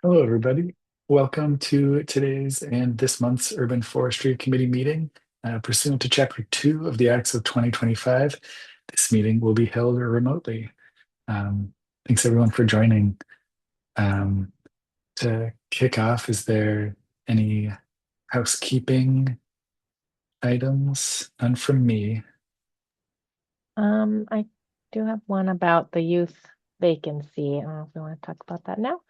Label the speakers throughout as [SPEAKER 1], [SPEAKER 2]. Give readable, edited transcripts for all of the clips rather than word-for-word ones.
[SPEAKER 1] Hello, everybody. Welcome to today's and this month's Urban Forestry Committee meeting. Pursuant to Chapter 2 of the Acts of 2025, this meeting will be held remotely. Thanks, everyone, for joining. Um, to kick off, is there any housekeeping items? None from me.
[SPEAKER 2] I do have one about the youth vacancy. I don't know if we want to talk about that now.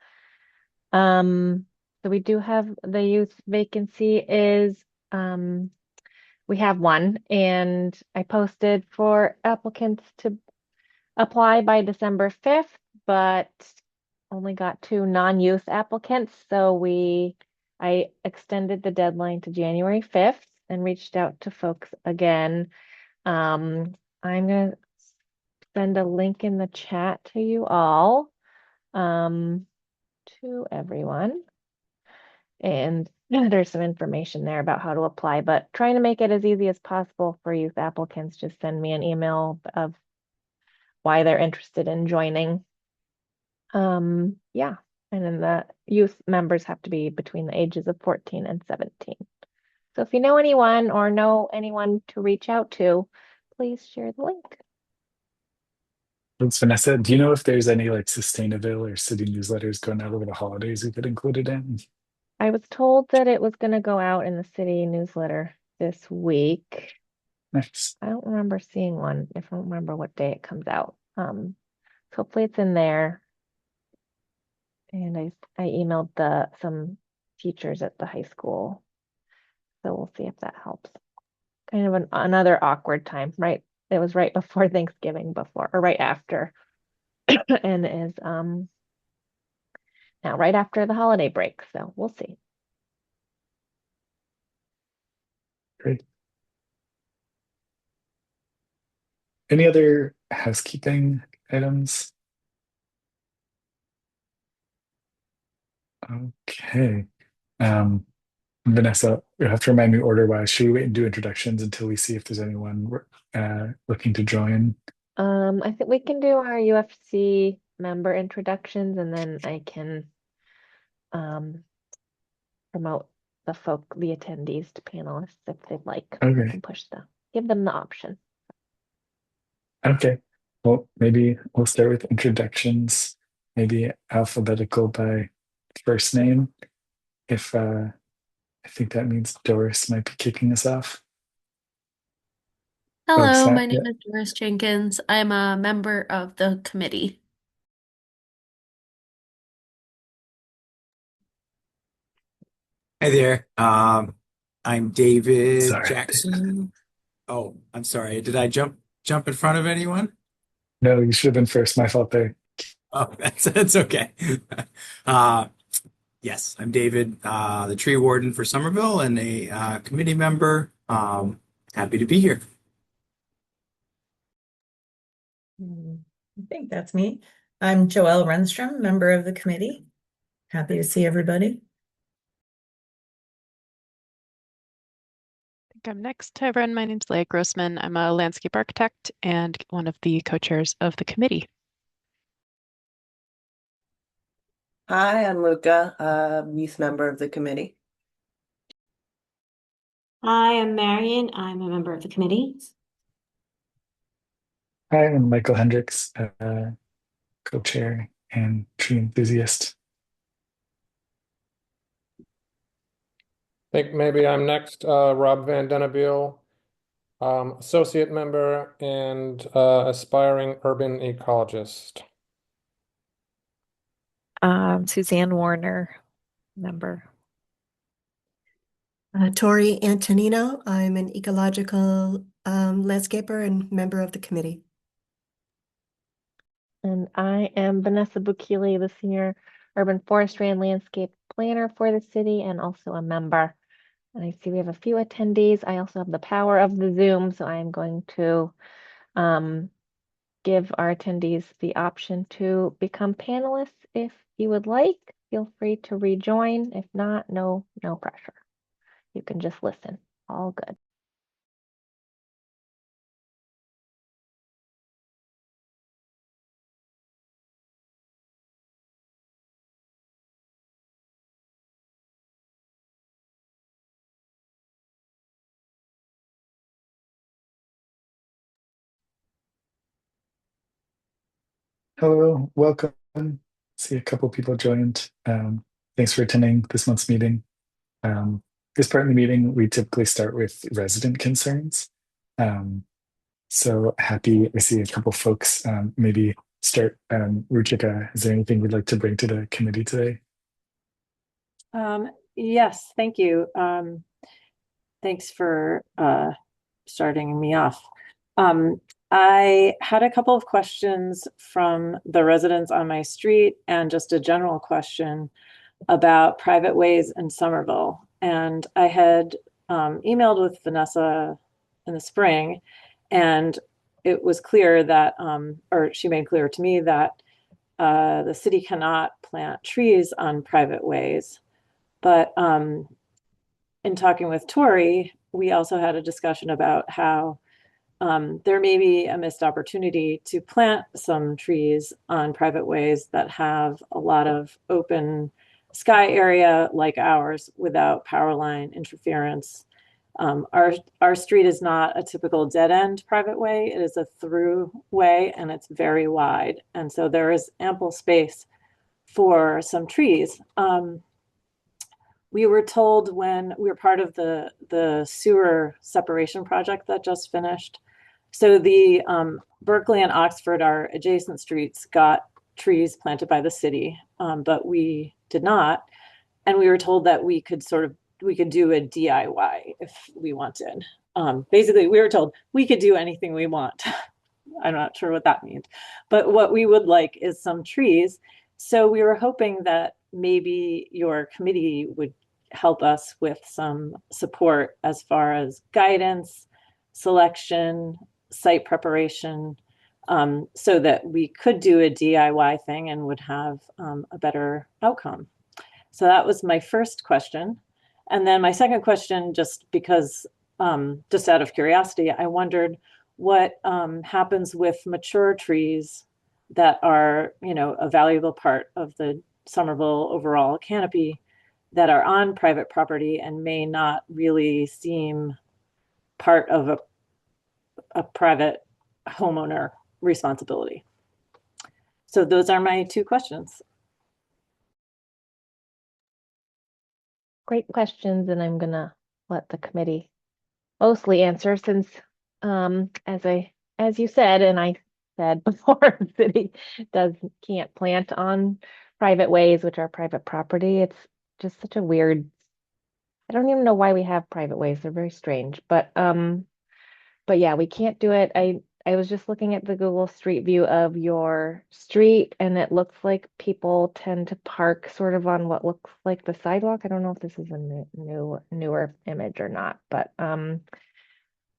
[SPEAKER 2] So we do have the youth vacancy is we have one, and I posted for applicants to apply by December 5th, but only got two non-youth applicants. So I extended the deadline to January 5th and reached out to folks again. I'm gonna send a link in the chat to you all, um, to everyone. And there's some information there about how to apply, but trying to make it as easy as possible for youth applicants. Just send me an email of why they're interested in joining. Yeah. And then the youth members have to be between the ages of 14 and 17. So if you know anyone or know anyone to reach out to, please share the link.
[SPEAKER 1] Thanks, Vanessa. Do you know if there's any like Sustainability or city newsletters going out over the holidays we could include it in?
[SPEAKER 2] I was told that it was going to go out in the city newsletter this week.
[SPEAKER 1] Nice.
[SPEAKER 2] I don't remember seeing one. I don't remember what day it comes out. So hopefully it's in there. And I emailed some teachers at the high school. So we'll see if that helps. Kind of another awkward time, right? It was right before Thanksgiving before or right after. And is now right after the holiday break. So we'll see.
[SPEAKER 1] Great. Any other housekeeping items? Okay. Um, Vanessa, you'll have to remind me order-wise. Should we wait and do introductions until we see if there's anyone looking to join?
[SPEAKER 2] I think we can do our UFC member introductions, and then I can um promote the attendees to panelists if they'd like. We
[SPEAKER 1] Okay.
[SPEAKER 2] can give them the option.
[SPEAKER 1] Okay. Well, maybe we'll start with introductions, maybe alphabetical by first name. If I think that means Doris might be kicking us off. Oh,
[SPEAKER 3] Hello,
[SPEAKER 1] sorry.
[SPEAKER 3] my
[SPEAKER 1] Yeah.
[SPEAKER 3] name is Doris Jenkins. I'm a member of the committee.
[SPEAKER 4] Hi there. I'm David
[SPEAKER 1] Sorry.
[SPEAKER 4] Jackson. Oh, I'm sorry. Did I jump in front of anyone?
[SPEAKER 1] No, you should have been first. My fault there.
[SPEAKER 4] Oh, that's okay. Uh, yes, I'm David, the tree warden for Somerville and a committee member. Happy to be here.
[SPEAKER 5] I think that's me. I'm Joelle Renstrom, member of the committee. Happy to see everybody.
[SPEAKER 6] I think I'm next. Hi, everyone. My name's Leah Grossman. I'm a landscape architect and one of the co-chairs of the committee.
[SPEAKER 7] Hi, I'm Luca, youth member of the committee.
[SPEAKER 8] Hi, I'm Marion. I'm a member of the committee.
[SPEAKER 1] Hi, I'm Michael Hendricks, co-chair and tree enthusiast.
[SPEAKER 9] Think maybe I'm next, Rob Van Dennebiel, associate member and aspiring urban ecologist.
[SPEAKER 10] Suzanne Warner, member.
[SPEAKER 11] Tori Antonino. I'm an ecological landscaper and member of the committee.
[SPEAKER 2] And I am Vanessa Bukili, the senior urban forestry and landscape planner for the city and also a member. And I see we have a few attendees. I also have the power of the Zoom, so I'm going to give our attendees the option to become panelists if you would like. Feel free to rejoin. If not, no pressure. You can just listen. All good.
[SPEAKER 1] Hello, welcome. See a couple people joined. Thanks for attending this month's meeting. This part of the meeting, we typically start with resident concerns. So happy, I see a couple folks, maybe start, Ruchika, is there anything we'd like to bring to the committee today?
[SPEAKER 12] Yes, thank you. Thanks for starting me off. I had a couple of questions from the residents on my street and just a general question about private ways in Somerville. And I had emailed with Vanessa in the spring, and it was clear that, or she made clear to me that the city cannot plant trees on private ways. But in talking with Tori, we also had a discussion about how there may be a missed opportunity to plant some trees on private ways that have a lot of open sky area like ours without power line interference. Our street is not a typical dead end private way. It is a through way and it's very wide. And so there is ample space for some trees. We were told when we were part of the sewer separation project that just finished. So the Berkeley and Oxford, our adjacent streets, got trees planted by the city, but we did not. And we were told that we could do a DIY if we wanted. Basically, we were told we could do anything we want. I'm not sure what that means, but what we would like is some trees. So we were hoping that maybe your committee would help us with some support as far as guidance, selection, site preparation, so that we could do a DIY thing and would have a better outcome. So that was my first question. And then my second question, just because, just out of curiosity, I wondered what happens with mature trees that are, a valuable part of the Somerville overall canopy that are on private property and may not really seem part of a private homeowner responsibility. So those are my two questions.
[SPEAKER 2] Great questions, and I'm gonna let the committee mostly answer since, as you said, and I said before, the city can't plant on private ways, which are private property. It's just such a weird. I don't even know why we have private ways. They're very strange, but yeah, we can't do it. I was just looking at the Google Street View of your street, and it looks like people tend to park sort of on what looks like the sidewalk. I don't know if this is a newer image or not, but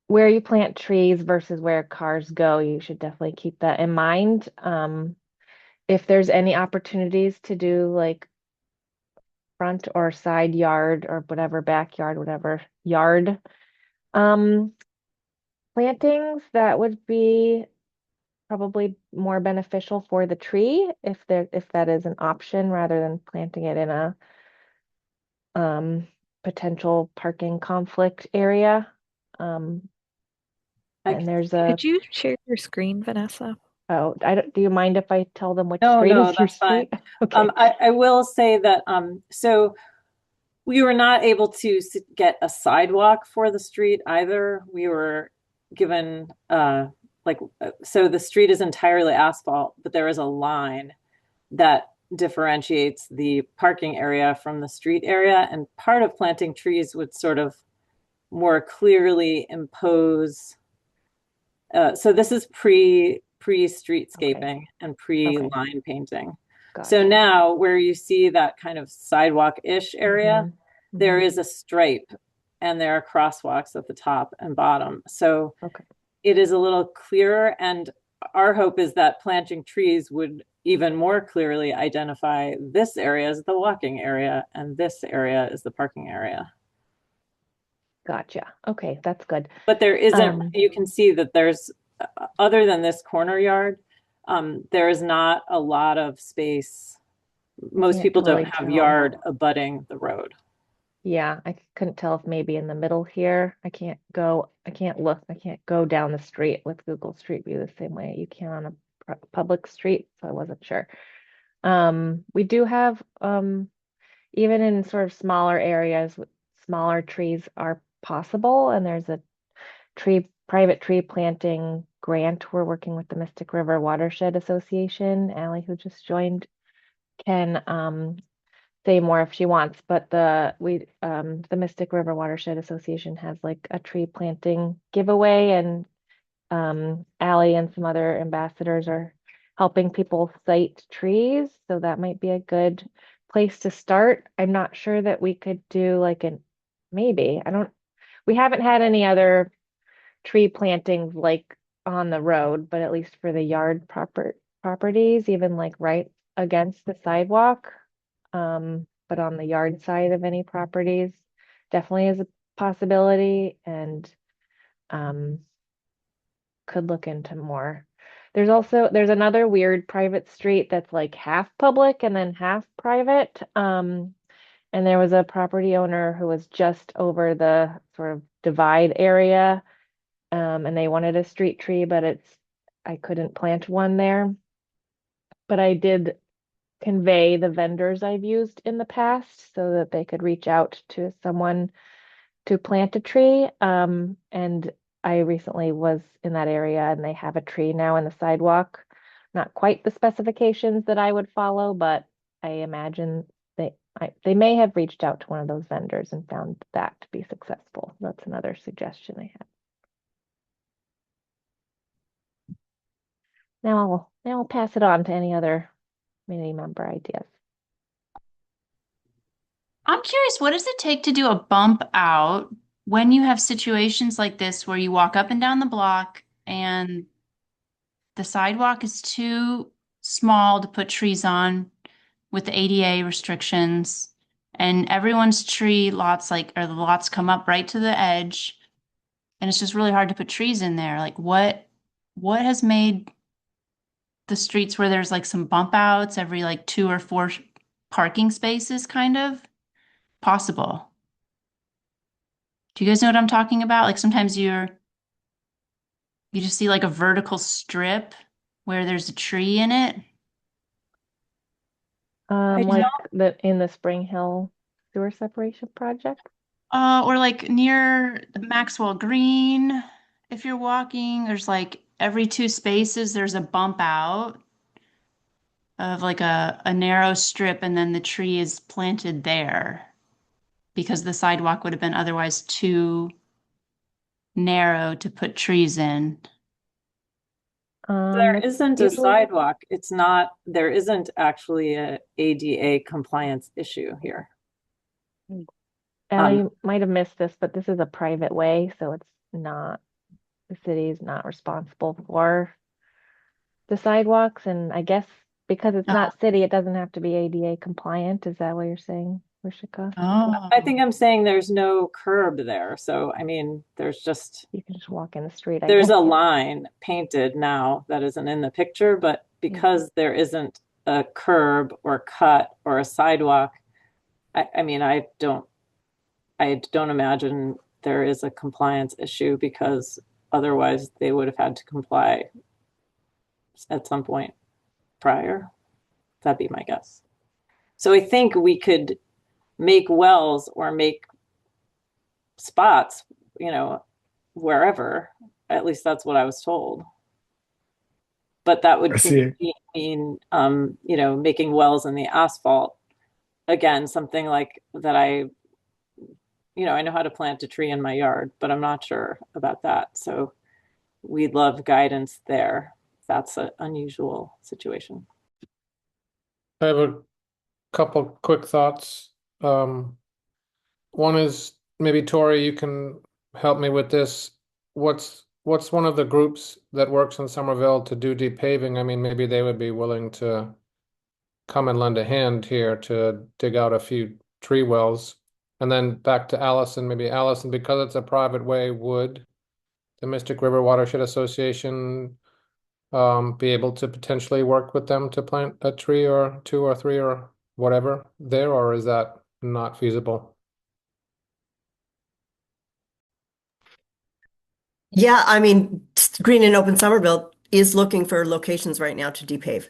[SPEAKER 2] where you plant trees versus where cars go, you should definitely keep that in mind. If there's any opportunities to do like front or side yard or whatever, backyard, whatever yard, plantings, that would be probably more beneficial for the tree if that is an option rather than planting it in a potential parking conflict area. And there's a
[SPEAKER 10] Could you share your screen, Vanessa?
[SPEAKER 2] Oh, do you mind if I tell them which
[SPEAKER 12] No,
[SPEAKER 2] street
[SPEAKER 12] no,
[SPEAKER 2] is your
[SPEAKER 12] that's fine.
[SPEAKER 2] street? Okay.
[SPEAKER 12] I will say that so we were not able to get a sidewalk for the street either. We were given so the street is entirely asphalt, but there is a line that differentiates the parking area from the street area. And part of planting trees would sort of more clearly impose. So this is pre-streetscaping and pre-line painting. So now where you see that kind of sidewalk-ish area, there is a stripe and there are crosswalks at the top and bottom. So it is a little clearer, and our hope is that planting trees would even more clearly identify this area as the walking area and this area is the parking area.
[SPEAKER 2] Gotcha. Okay, that's good.
[SPEAKER 12] But there isn't, you can see that there's, other than this corner yard, there is not a lot of space. Most people don't have yard abutting the road.
[SPEAKER 2] Yeah, I couldn't tell if maybe in the middle here. I can't go down the street with Google Street View the same way you can on a public street, so I wasn't sure. We do have, even in sort of smaller areas, smaller trees are possible, and there's a private tree planting grant. We're working with the Mystic River Watershed Association. Allie, who just joined, can say more if she wants, but the Mystic River Watershed Association has like a tree planting giveaway, and Allie and some other ambassadors are helping people site trees, so that might be a good place to start. I'm not sure that we could do like maybe, we haven't had any other tree plantings like on the road, but at least for the yard properties, even like right against the sidewalk, but on the yard side of any properties, definitely is a possibility, and could look into more. There's another weird private street that's like half public and then half private. And there was a property owner who was just over the sort of divide area, and they wanted a street tree, but I couldn't plant one there. But I did convey the vendors I've used in the past so that they could reach out to someone to plant a tree. And I recently was in that area, and they have a tree now in the sidewalk. Not quite the specifications that I would follow, but I imagine they may have reached out to one of those vendors and found that to be successful. That's another suggestion I had. Now I'll pass it on to any other community member ideas.
[SPEAKER 13] I'm curious, what does it take to do a bump out when you have situations like this where you walk up and down the block and the sidewalk is too small to put trees on with the ADA restrictions, and everyone's tree lots or the lots come up right to the edge, and it's just really hard to put trees in there. Like what has made the streets where there's like some bump outs every like 2 or 4 parking spaces kind of possible? Do you guys know what I'm talking about? Like sometimes you just see like a vertical strip where there's a tree in it.
[SPEAKER 2] Like in the Spring Hill sewer separation project.
[SPEAKER 13] Or like near the Maxwell Green, if you're walking, there's like every 2 spaces there's a bump out of like a narrow strip, and then the tree is planted there because the sidewalk would have been otherwise too narrow to put trees in.
[SPEAKER 12] There isn't a sidewalk. There isn't actually a ADA compliance issue here.
[SPEAKER 2] Ellie might have missed this, but this is a private way, so the city is not responsible for the sidewalks. And I guess because it's not city, it doesn't have to be ADA compliant. Is that what you're saying, Rishika?
[SPEAKER 13] Oh.
[SPEAKER 12] I think I'm saying there's no curb there. So, I mean, you
[SPEAKER 2] can just walk in the street.
[SPEAKER 12] There's a line painted now that isn't in the picture, but because there isn't a curb or cut or a sidewalk, I don't imagine there is a compliance issue, because otherwise they would have had to comply at some point prior. That'd be my guess. So I think we could make wells or make spots, wherever. At least that's what I was told. But that would mean, making wells in the asphalt. Again, something like that I know how to plant a tree in my yard, but I'm not sure about that. So we'd love guidance there. That's an unusual situation.
[SPEAKER 9] I have a couple quick thoughts. One is, maybe Tori, you can help me with this. What's one of the groups that works in Somerville to do deep paving? I mean, maybe they would be willing to come and lend a hand here to dig out a few tree wells. And then back to Allison, maybe Allison, because it's a private way, would the Mystic River Watershed Association be able to potentially work with them to plant a tree or 2 or 3 or whatever there, or is that not feasible?
[SPEAKER 11] Yeah, I mean, Green and Open Somerville is looking for locations right now to depave.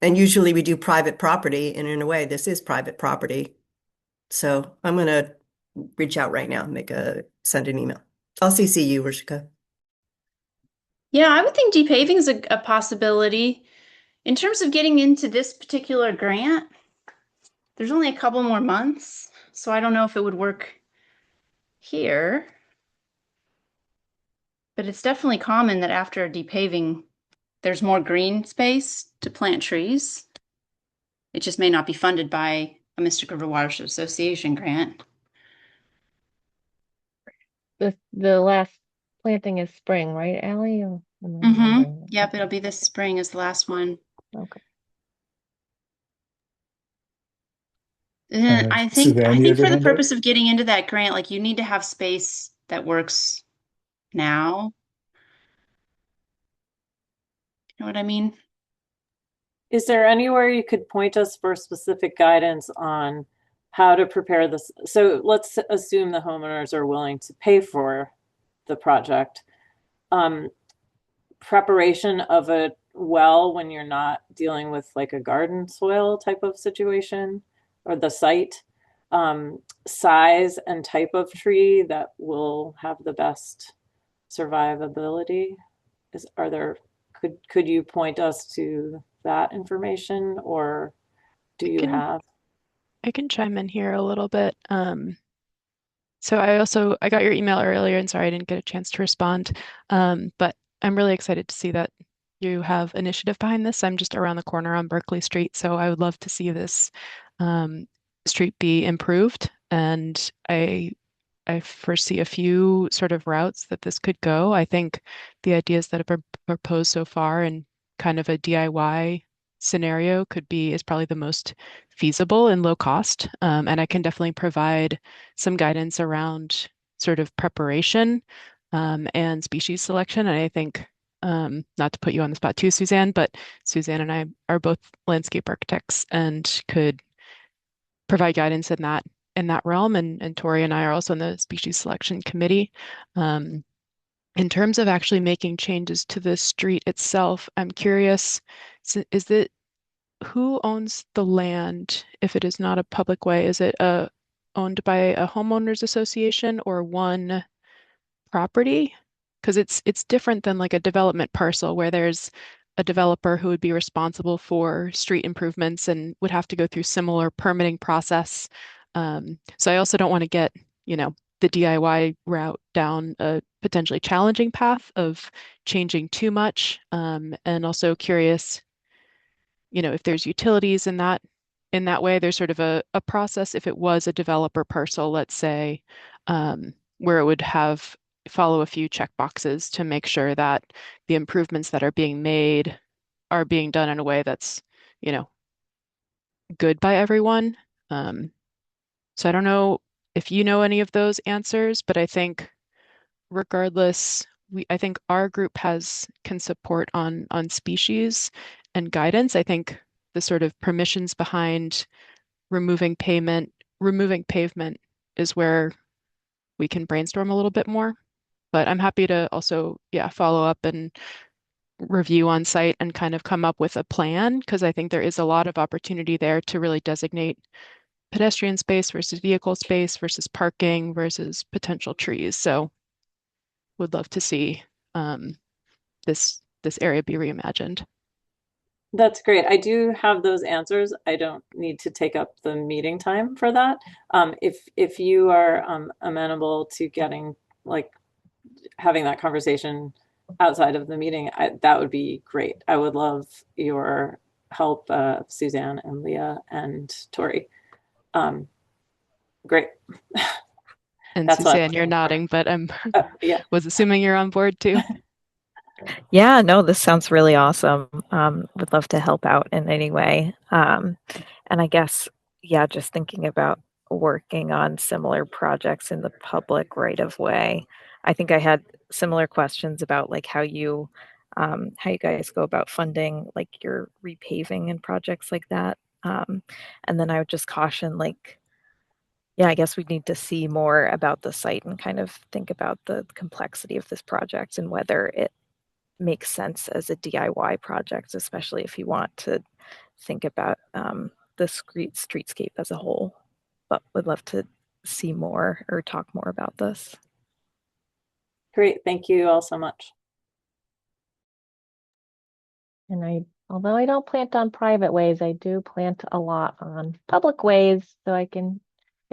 [SPEAKER 11] And usually we do private property, and in a way, this is private property. So I'm gonna reach out right now, send an email. I'll CC you, Rishika.
[SPEAKER 13] Yeah, I would think depaving is a possibility. In terms of getting into this particular grant, there's only a couple more months, so I don't know if it would work here. But it's definitely common that after a depaving, there's more green space to plant trees. It just may not be funded by a Mystic River Watershed Association grant.
[SPEAKER 2] The last planting is spring, right, Allie? Or am I remembering that?
[SPEAKER 13] Yep, it'll be this spring is the last one.
[SPEAKER 2] Okay.
[SPEAKER 13] And I
[SPEAKER 1] Suzanne, you
[SPEAKER 13] think
[SPEAKER 1] have your
[SPEAKER 13] for the
[SPEAKER 1] hand up?
[SPEAKER 13] purpose of getting into that grant, like you need to have space that works now. You know what I mean?
[SPEAKER 12] Is there anywhere you could point us for specific guidance on how to prepare this? So let's assume the homeowners are willing to pay for the project. Preparation of a well when you're not dealing with like a garden soil type of situation, or the site, size and type of tree that will have the best survivability. Could you point us to that information, or do you have?
[SPEAKER 6] I can chime in here a little bit. So I got your email earlier, and sorry I didn't get a chance to respond. But I'm really excited to see that you have initiative behind this. I'm just around the corner on Berkeley Street, so I would love to see this street be improved. And I foresee a few sort of routes that this could go. I think the ideas that have been proposed so far and kind of a DIY scenario is probably the most feasible and low cost. And I can definitely provide some guidance around sort of preparation and species selection. And I think, not to put you on the spot too, Suzanne, but Suzanne and I are both landscape architects and could provide guidance in that realm. And Tori and I are also in the species selection committee. In terms of actually making changes to the street itself, I'm curious, is it who owns the land if it is not a public way? Is it owned by a homeowners association or one property? Because it's different than like a development parcel where there's a developer who would be responsible for street improvements and would have to go through similar permitting process. So I also don't want to get, the DIY route down a potentially challenging path of changing too much. And also curious, if there's utilities in that way, there's sort of a process if it was a developer parcel, let's say, where it would follow a few check boxes to make sure that the improvements that are being made are being done in a way that's, good by everyone. So I don't know if you know any of those answers, but I think regardless, I think our group can support on species and guidance. I think the sort of permissions behind removing pavement is where we can brainstorm a little bit more. But I'm happy to also, follow up and review on site and kind of come up with a plan because I think there is a lot of opportunity there to really designate pedestrian space versus vehicle space versus parking versus potential trees. So would love to see this area be reimagined.
[SPEAKER 12] That's great. I do have those answers. I don't need to take up the meeting time for that. If you are amenable to having that conversation outside of the meeting, that would be great. I would love your help, Suzanne and Leah and Tori. Great.
[SPEAKER 6] And
[SPEAKER 12] That's
[SPEAKER 6] Suzanne, you're nodding, but was assuming you're on board too.
[SPEAKER 10] Yeah, no, this sounds really awesome. Would love to help out in any way. And I guess, just thinking about working on similar projects in the public right of way. I think I had similar questions about like how you guys go about funding like your repaving and projects like that. And then I would just caution I guess we need to see more about the site and kind of think about the complexity of this project and whether it makes sense as a DIY project, especially if you want to think about the streetscape as a whole. But would love to see more or talk more about this.
[SPEAKER 12] Great, thank you all so much.
[SPEAKER 2] And although I don't plant on private ways, I do plant a lot on public ways, so I'd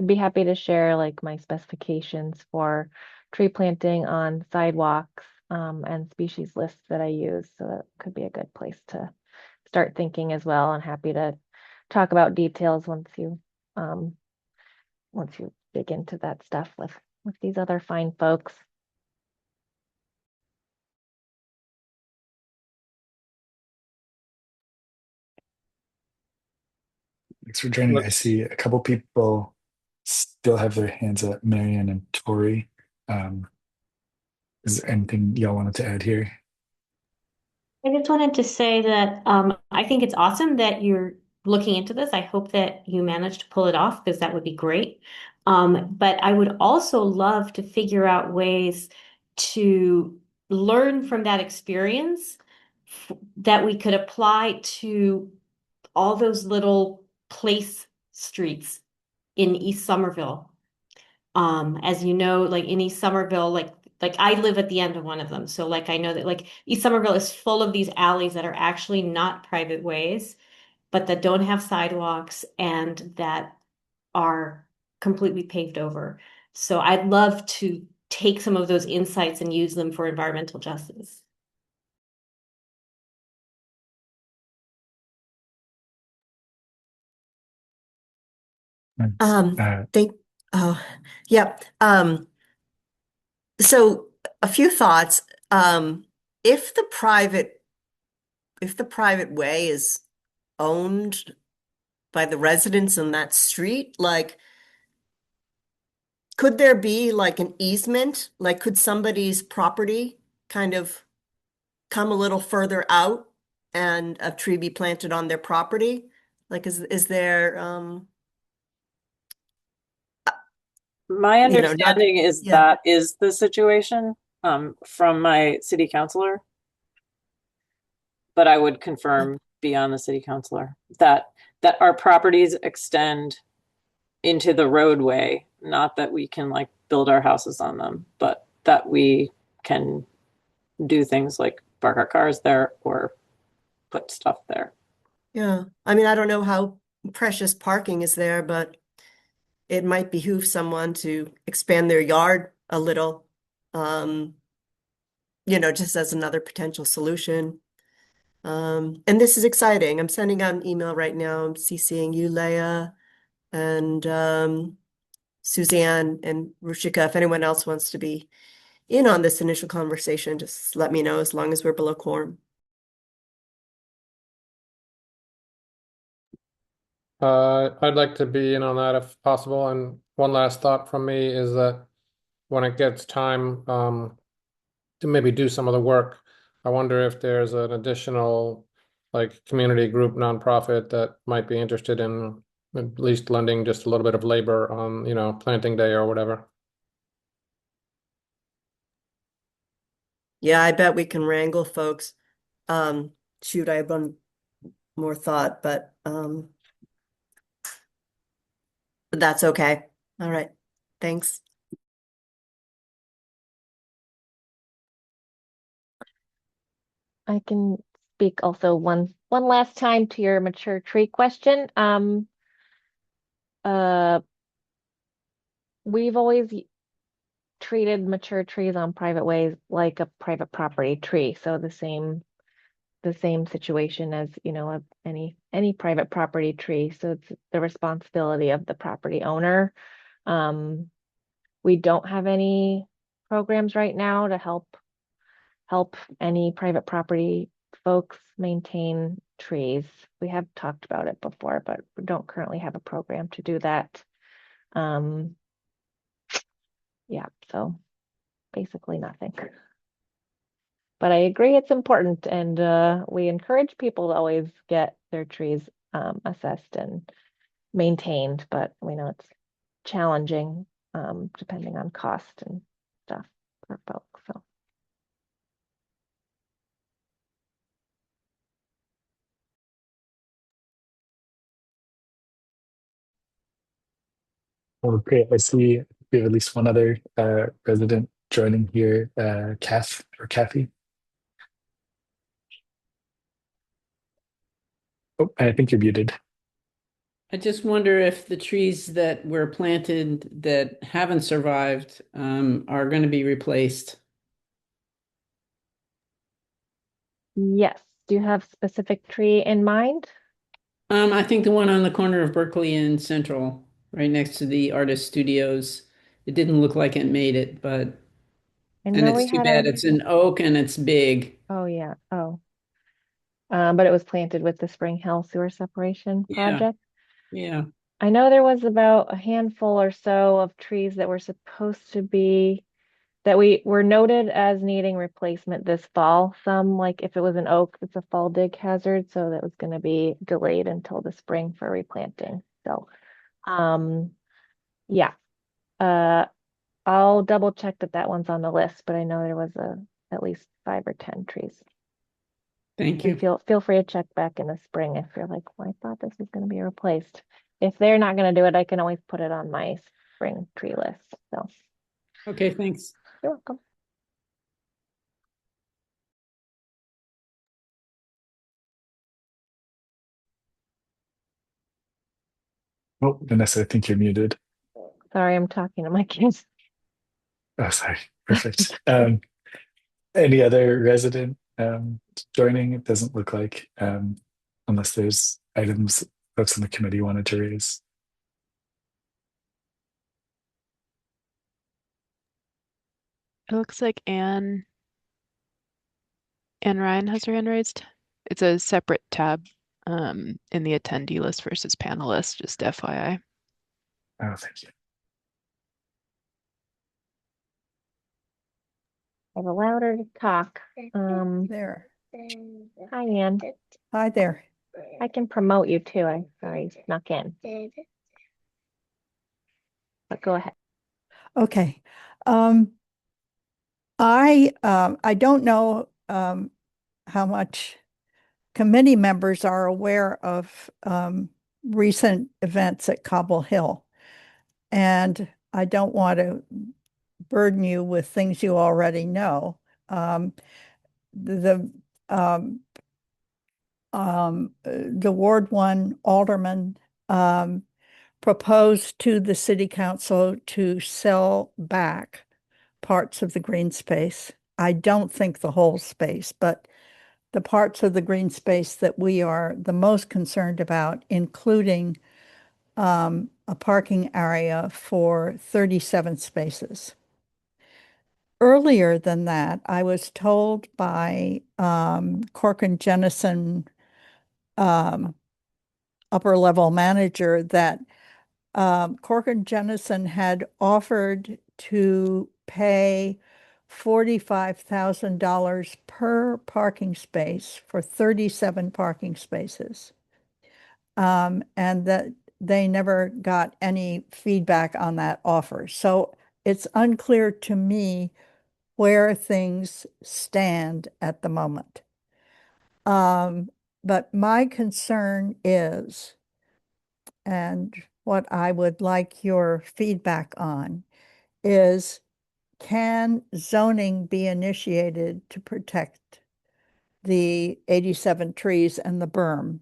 [SPEAKER 2] be happy to share like my specifications for tree planting on sidewalks, and species lists that I use. So that could be a good place to start thinking as well. I'm happy to talk about details um, once you dig into that stuff with these other fine folks.
[SPEAKER 1] Thanks for joining. I see a couple people still have their hands up, Marion and Tori. Is there anything y'all wanted to add here?
[SPEAKER 8] I just wanted to say that I think it's awesome that you're looking into this. I hope that you manage to pull it off because that would be great. But I would also love to figure out ways to learn from that experience that we could apply to all those little place streets in East Somerville. As you know, like in East Somerville, like I live at the end of one of them. So like I know that like East Somerville is full of these alleys that are actually not private ways, but that don't have sidewalks and that are completely paved over. So I'd love to take some of those insights and use them for environmental justice.
[SPEAKER 11] Think, oh, yeah. So a few thoughts. If the private way is owned by the residents on that street, like, could there be like an easement? Like, could somebody's property kind of come a little further out and a tree be planted on their property? Like, is there,
[SPEAKER 12] My
[SPEAKER 11] you know, not,
[SPEAKER 12] understanding is
[SPEAKER 11] yeah.
[SPEAKER 12] that is the situation from my city councilor. But I would confirm beyond the city councilor that our properties extend into the roadway, not that we can like build our houses on them, but that we can do things like park our cars there or put stuff there.
[SPEAKER 11] Yeah. I mean, I don't know how precious parking is there, but it might behoove someone to expand their yard a little, just as another potential solution. And this is exciting. I'm sending out an email right now. I'm CCing you, Leah, and Suzanne and Rushika. If anyone else wants to be in on this initial conversation, just let me know as long as we're below quorum.
[SPEAKER 9] I'd like to be in on that if possible. And one last thought from me is that when it gets time to maybe do some of the work, I wonder if there's an additional like community group nonprofit that might be interested in at least lending just a little bit of labor on, planting day or whatever.
[SPEAKER 11] Yeah, I bet we can wrangle folks. Shoot, I have one more thought, but that's okay. All right. Thanks.
[SPEAKER 2] I can speak also one last time to your mature tree question. We've always treated mature trees on private ways like a private property tree, so the same situation as any private property tree. So it's the responsibility of the property owner. We don't have any programs right now to help any private property folks maintain trees. We have talked about it before, but we don't currently have a program to do that. Yeah, so basically nothing. But I agree it's important, and we encourage people to always get their trees assessed and maintained, but we know it's challenging depending on cost and stuff for folks. So
[SPEAKER 1] Oh, great. I see we have at least one other resident joining here, Kath or Kathy. Oh, I think you're muted.
[SPEAKER 14] I just wonder if the trees that were planted that haven't survived are going to be replaced.
[SPEAKER 2] Yes. Do you have specific tree in mind?
[SPEAKER 14] I think the one on the corner of Berkeley and Central, right next to the artist studios, it didn't look like it made it, but
[SPEAKER 2] I
[SPEAKER 14] and
[SPEAKER 2] know
[SPEAKER 14] it's
[SPEAKER 2] we
[SPEAKER 14] too
[SPEAKER 2] had
[SPEAKER 14] bad.
[SPEAKER 2] a,
[SPEAKER 14] It's an oak and it's big.
[SPEAKER 2] oh yeah, oh. But it was planted with the Spring Hill Sewer Separation
[SPEAKER 14] Yeah,
[SPEAKER 2] project.
[SPEAKER 14] yeah.
[SPEAKER 2] I know there was about a handful or so of trees that were supposed to be that we were noted as needing replacement this fall. Some, like if it was an oak, it's a fall dig hazard, so that was going to be delayed until the spring for replanting. So, um, yeah, uh, I'll double check that that one's on the list, but I know there was at least 5 or 10 trees.
[SPEAKER 14] Thank
[SPEAKER 2] And
[SPEAKER 14] you.
[SPEAKER 2] feel free to check back in the spring if you're like, well, I thought this was going to be replaced. If they're not going to do it, I can always put it on my spring tree list. So
[SPEAKER 14] Okay, thanks.
[SPEAKER 2] you're welcome.
[SPEAKER 1] Oh, Vanessa, I think you're muted.
[SPEAKER 2] Sorry, I'm talking to my kids.
[SPEAKER 1] Oh, sorry. Perfect. Any other resident joining? It doesn't look like, unless there's items folks on the committee wanted to raise.
[SPEAKER 6] It looks like Anne Ryan has her hand raised. It's a separate tab in the attendee list versus panelist, just FYI.
[SPEAKER 1] Oh, thank you.
[SPEAKER 2] I've allowed her to talk.
[SPEAKER 15] There.
[SPEAKER 2] Hi, Ann.
[SPEAKER 15] Hi there.
[SPEAKER 2] I can promote you too. I sorry, snuck in. But go ahead.
[SPEAKER 15] Okay. I don't know how much committee members are aware of recent events at Cobble Hill. And I don't want to burden you with things you already know. The Ward 1 alderman proposed to the city council to sell back parts of the green space. I don't think the whole space, but the parts of the green space that we are the most concerned about, including a parking area for 37 spaces. Earlier than that, I was told by Corcoran Jennison upper level manager that Corcoran Jennison had offered to pay $45,000 per parking space for 37 parking spaces. And that they never got any feedback on that offer. So it's unclear to me where things stand at the moment. But my concern is, and what I would like your feedback on, is can zoning be initiated to protect the 87 trees and the berm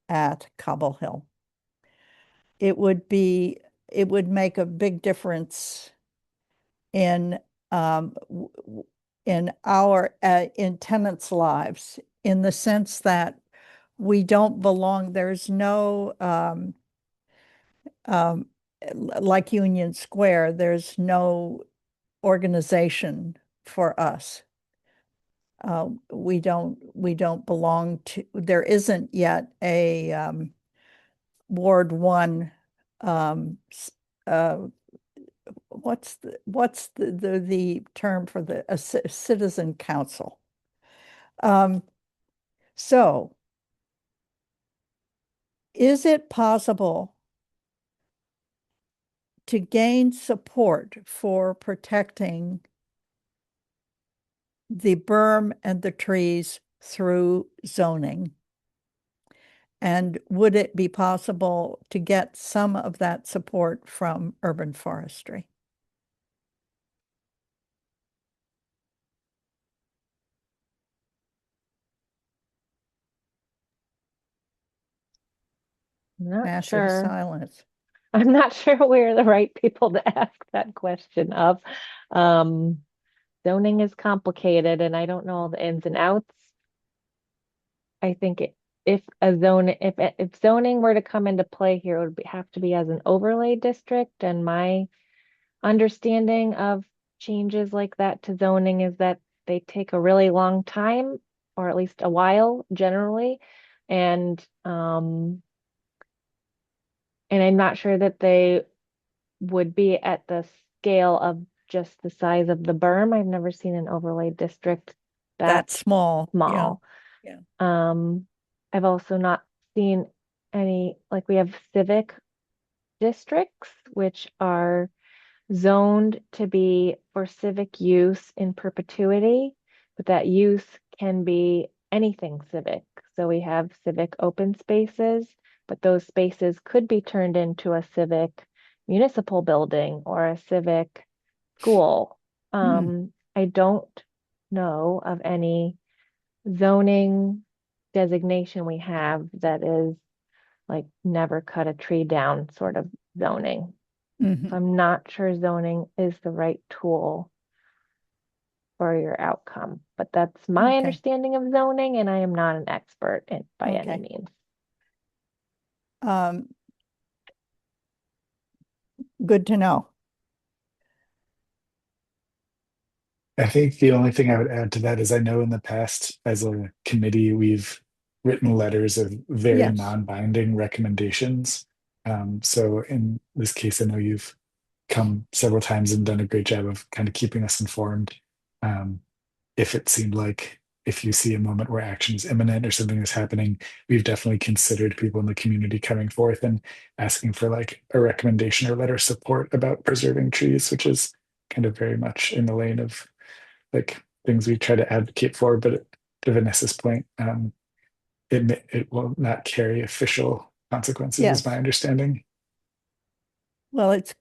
[SPEAKER 15] at Cobble Hill? It would make a big difference in in tenants' lives, in the sense that we don't belong. There's no like Union Square. There's no organization for us. We don't belong to. There isn't yet a Ward 1 what's the term for a citizen council. So is it possible to gain support for protecting the berm and the trees through zoning? And would it be possible to get some of that support from urban forestry?
[SPEAKER 2] Not
[SPEAKER 15] Massive
[SPEAKER 2] sure.
[SPEAKER 15] silence.
[SPEAKER 2] I'm not sure we're the right people to ask that question of. Zoning is complicated and I don't know all the ins and outs. I think if zoning were to come into play here, it would have to be as an overlay district. And my understanding of changes like that to zoning is that they take a really long time, or at least a while generally. And I'm not sure that they would be at the scale of just the size of the berm. I've never seen an overlay district that
[SPEAKER 15] small.
[SPEAKER 2] small.
[SPEAKER 15] Yeah.
[SPEAKER 2] I've also not seen any, like we have civic districts, which are zoned to be for civic use in perpetuity, but that use can be anything civic. So we have civic open spaces, but those spaces could be turned into a civic municipal building or a civic school. I don't know of any zoning designation we have that is like never cut a tree down sort of zoning. So I'm not sure zoning is the right tool for your outcome, but that's my understanding of zoning, and I am not an expert in by any means.
[SPEAKER 15] Good to know.
[SPEAKER 1] I think the only thing I would add to that is I know in the past, as a committee, we've written letters of very
[SPEAKER 15] Yes.
[SPEAKER 1] non-binding recommendations. So in this case, I know you've come several times and done a great job of kind of keeping us informed. If it seemed like if you see a moment where action is imminent or something is happening, we've definitely considered people in the community coming forth and asking for like a recommendation or letter of support about preserving trees, which is kind of very much in the lane of like things we try to advocate for. But to Vanessa's point, it will not carry official consequences, is my understanding.
[SPEAKER 15] Well, it's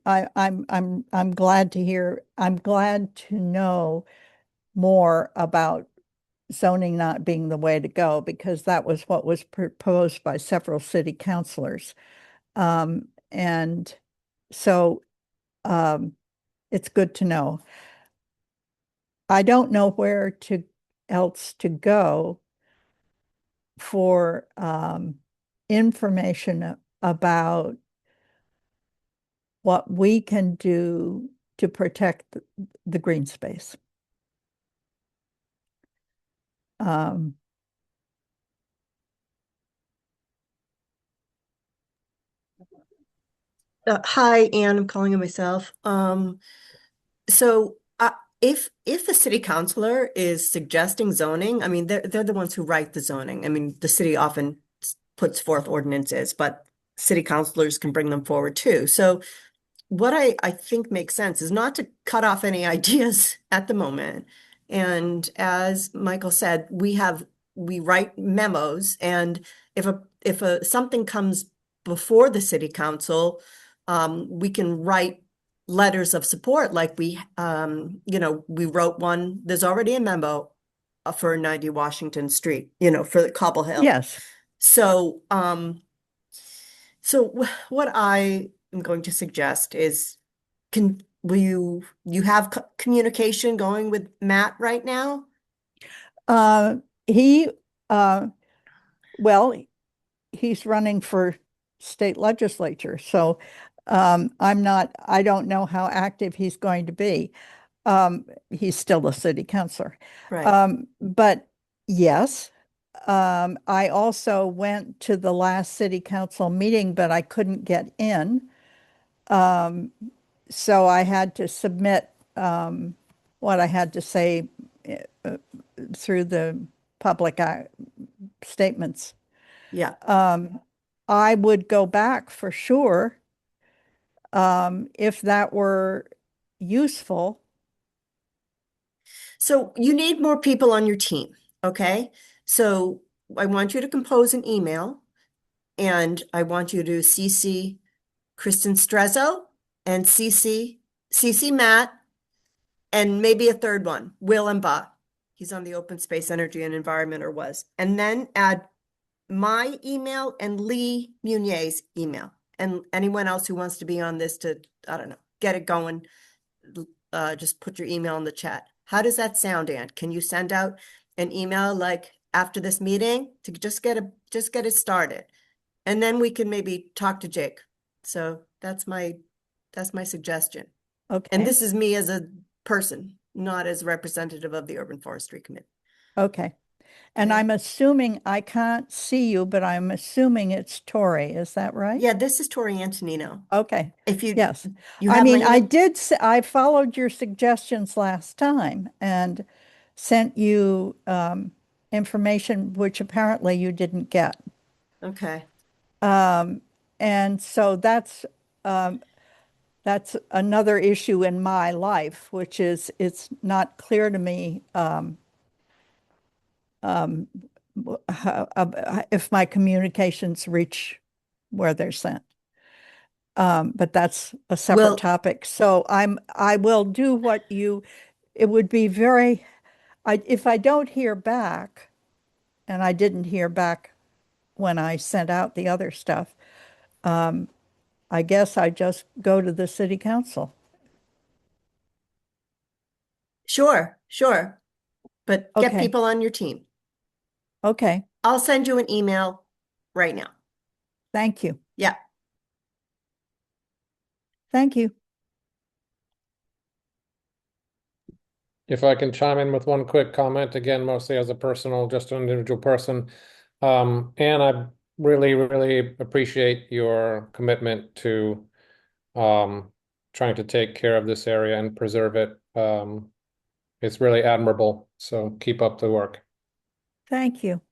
[SPEAKER 15] I'm glad to hear. I'm glad to know more about zoning not being the way to go, because that was what was proposed by several city councilors. And so it's good to know. I don't know where to else to go for information about what we can do to protect the green space.
[SPEAKER 11] Hi, Anne, I'm calling on myself. So if a city councilor is suggesting zoning, I mean, they're the ones who write the zoning. I mean, the city often puts forth ordinances, but city councilors can bring them forward too. So what I think makes sense is not to cut off any ideas at the moment. And as Michael said, we write memos, and if something comes before the city council, we can write letters of support, like we wrote one. There's already a memo for 90 Washington Street, for Cobble Hill.
[SPEAKER 15] Yes.
[SPEAKER 11] So what I am going to suggest is, will you have communication going with Matt right now?
[SPEAKER 15] Well, he's running for state legislature, so I don't know how active he's going to be. He's still a city councilor.
[SPEAKER 11] Right.
[SPEAKER 15] But yes, I also went to the last city council meeting, but I couldn't get in. So I had to submit what I had to say through the public statements.
[SPEAKER 11] Yeah.
[SPEAKER 15] I would go back for sure if that were useful.
[SPEAKER 11] So you need more people on your team, okay? So I want you to compose an email, and I want you to CC Kristen Strezzo and CC Matt, and maybe a third one, Will and Bob. He's on the Open Space, Energy and Environment, or was. And then add my email and Lee Munier's email, and anyone else who wants to be on this to, I don't know, get it going. Just put your email in the chat. How does that sound, Ann? Can you send out an email like after this meeting to just get it started? And then we can maybe talk to Jake. So that's my suggestion.
[SPEAKER 15] Okay.
[SPEAKER 11] And this is me as a person, not as representative of the Urban Forestry Committee.
[SPEAKER 15] Okay. And I'm assuming, I can't see you, but I'm assuming it's Tori. Is that right?
[SPEAKER 11] Yeah, this is Tori Antonino.
[SPEAKER 15] Okay.
[SPEAKER 11] If you,
[SPEAKER 15] Yes.
[SPEAKER 11] you
[SPEAKER 15] I
[SPEAKER 11] have
[SPEAKER 15] mean,
[SPEAKER 11] my
[SPEAKER 15] I
[SPEAKER 11] email?
[SPEAKER 15] did, I followed your suggestions last time and sent you information which apparently you didn't get.
[SPEAKER 11] Okay.
[SPEAKER 15] And so that's another issue in my life, which is it's not clear to me if my communications reach where they're sent. But that's a separate
[SPEAKER 11] Well-
[SPEAKER 15] topic. So I will do what you, it would be very, if I don't hear back, and I didn't hear back when I sent out the other stuff, I guess I just go to the city council.
[SPEAKER 11] Sure. But get
[SPEAKER 15] Okay.
[SPEAKER 11] people on your team.
[SPEAKER 15] Okay.
[SPEAKER 11] I'll send you an email right now.
[SPEAKER 15] Thank you.
[SPEAKER 11] Yeah.
[SPEAKER 15] Thank you.
[SPEAKER 9] If I can chime in with one quick comment, again, mostly as a personal, just an individual person. And I really, really appreciate your commitment to trying to take care of this area and preserve it. It's really admirable. So keep up the work.
[SPEAKER 15] Thank you.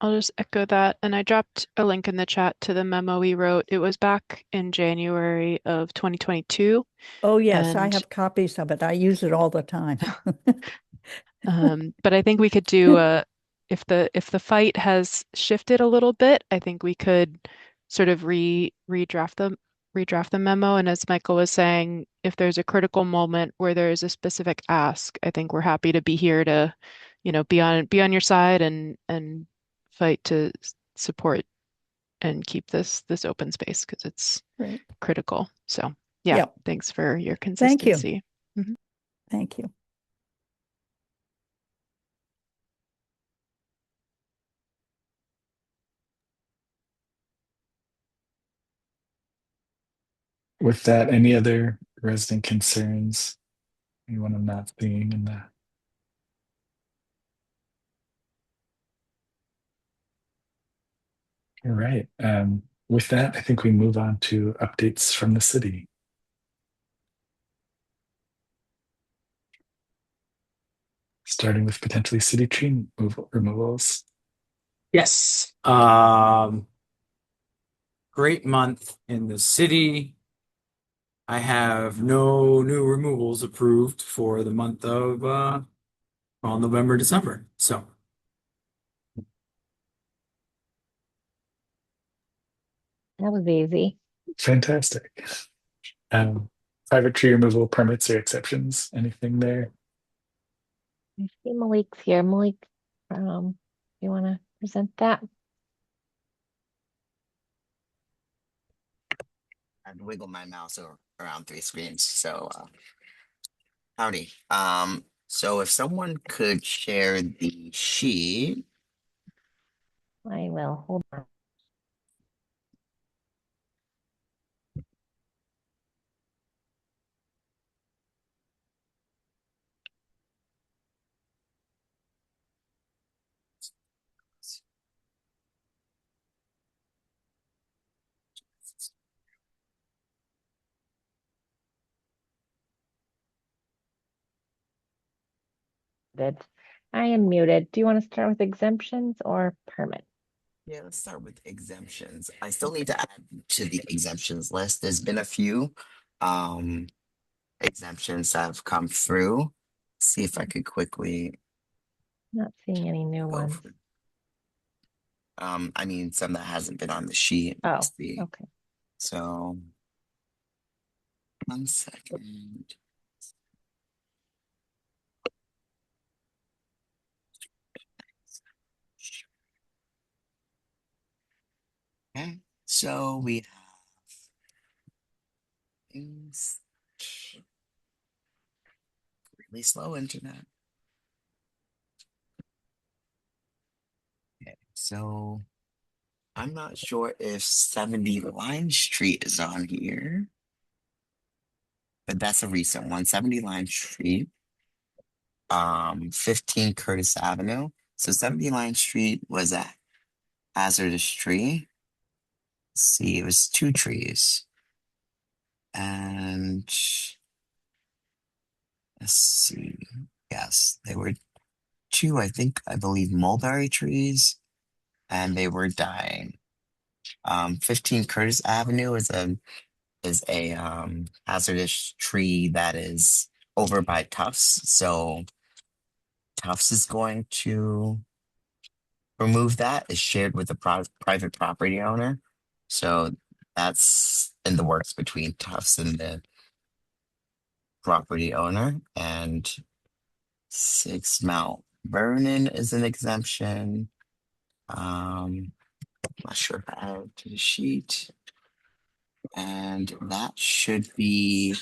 [SPEAKER 6] I'll just echo that. And I dropped a link in the chat to the memo we wrote. It was back in January of 2022.
[SPEAKER 15] Oh, yes, I
[SPEAKER 6] And
[SPEAKER 15] have copies of it. I use it all the time.
[SPEAKER 6] but I think we could do if the fight has shifted a little bit, I think we could sort of redraft the memo. And as Michael was saying, if there's a critical moment where there is a specific ask, I think we're happy to be here to, be on your side and fight to support and keep this open space because it's
[SPEAKER 15] Right.
[SPEAKER 6] critical. So yeah,
[SPEAKER 15] Yep.
[SPEAKER 6] thanks for your
[SPEAKER 15] Thank you.
[SPEAKER 6] consistency. Mhm.
[SPEAKER 15] Thank you.
[SPEAKER 1] With that, any other resident concerns? Anyone I'm not seeing in the All right. With that, I think we move on to updates from the city. Starting with potentially city tree removals.
[SPEAKER 4] Yes. Great month in the city. I have no new removals approved for the month of November, December. So
[SPEAKER 2] That was easy.
[SPEAKER 1] Fantastic. Private tree removal permits or exceptions, anything there?
[SPEAKER 2] I see Malik's here. Malik, you want to present that?
[SPEAKER 16] I'd wiggle my mouse around three screens. So, howdy. So if someone could share the sheet.
[SPEAKER 2] I will. Hold on. I am muted. Do you want to start with exemptions or permit?
[SPEAKER 16] Yeah, let's start with exemptions. I still need to add to the exemptions list. There's been a few exemptions that have come through. See if I could quickly
[SPEAKER 2] Not seeing any new
[SPEAKER 16] Go
[SPEAKER 2] ones.
[SPEAKER 16] for it. I mean, some that hasn't been on the sheet.
[SPEAKER 2] Oh,
[SPEAKER 16] Let's see.
[SPEAKER 2] okay.
[SPEAKER 16] So, 1 second. Okay, so we have things really slow internet. Okay, so I'm not sure if 70 Lime Street is on here, but that's a recent one. 70 Lime Street, 15 Curtis Avenue. So 70 Lime Street was a hazardous tree. Let's see, it was 2 trees. And let's see. Yes, they were two, I believe, mulberry trees, and they were dying. 15 Curtis Avenue is a hazardous tree that is over by Tufts. So Tufts is going to remove that. It's shared with the private property owner. So that's in the works between Tufts and the property owner. And 6 Mount Vernon is an exemption. Not sure if I have to the sheet. And that should be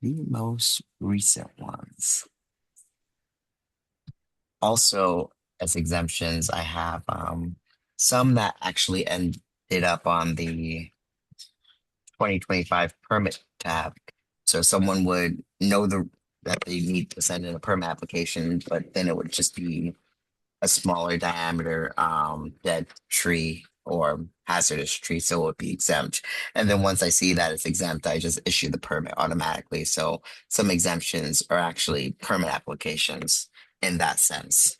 [SPEAKER 16] the most recent ones. Also, as exemptions, I have some that actually ended up on the 2025 permit tab. So someone would know that they need to send in a permit application, but then it would just be a smaller diameter dead tree or hazardous tree, so it would be exempt. And then once I see that it's exempt, I just issue the permit automatically. So some exemptions are actually permit applications in that sense.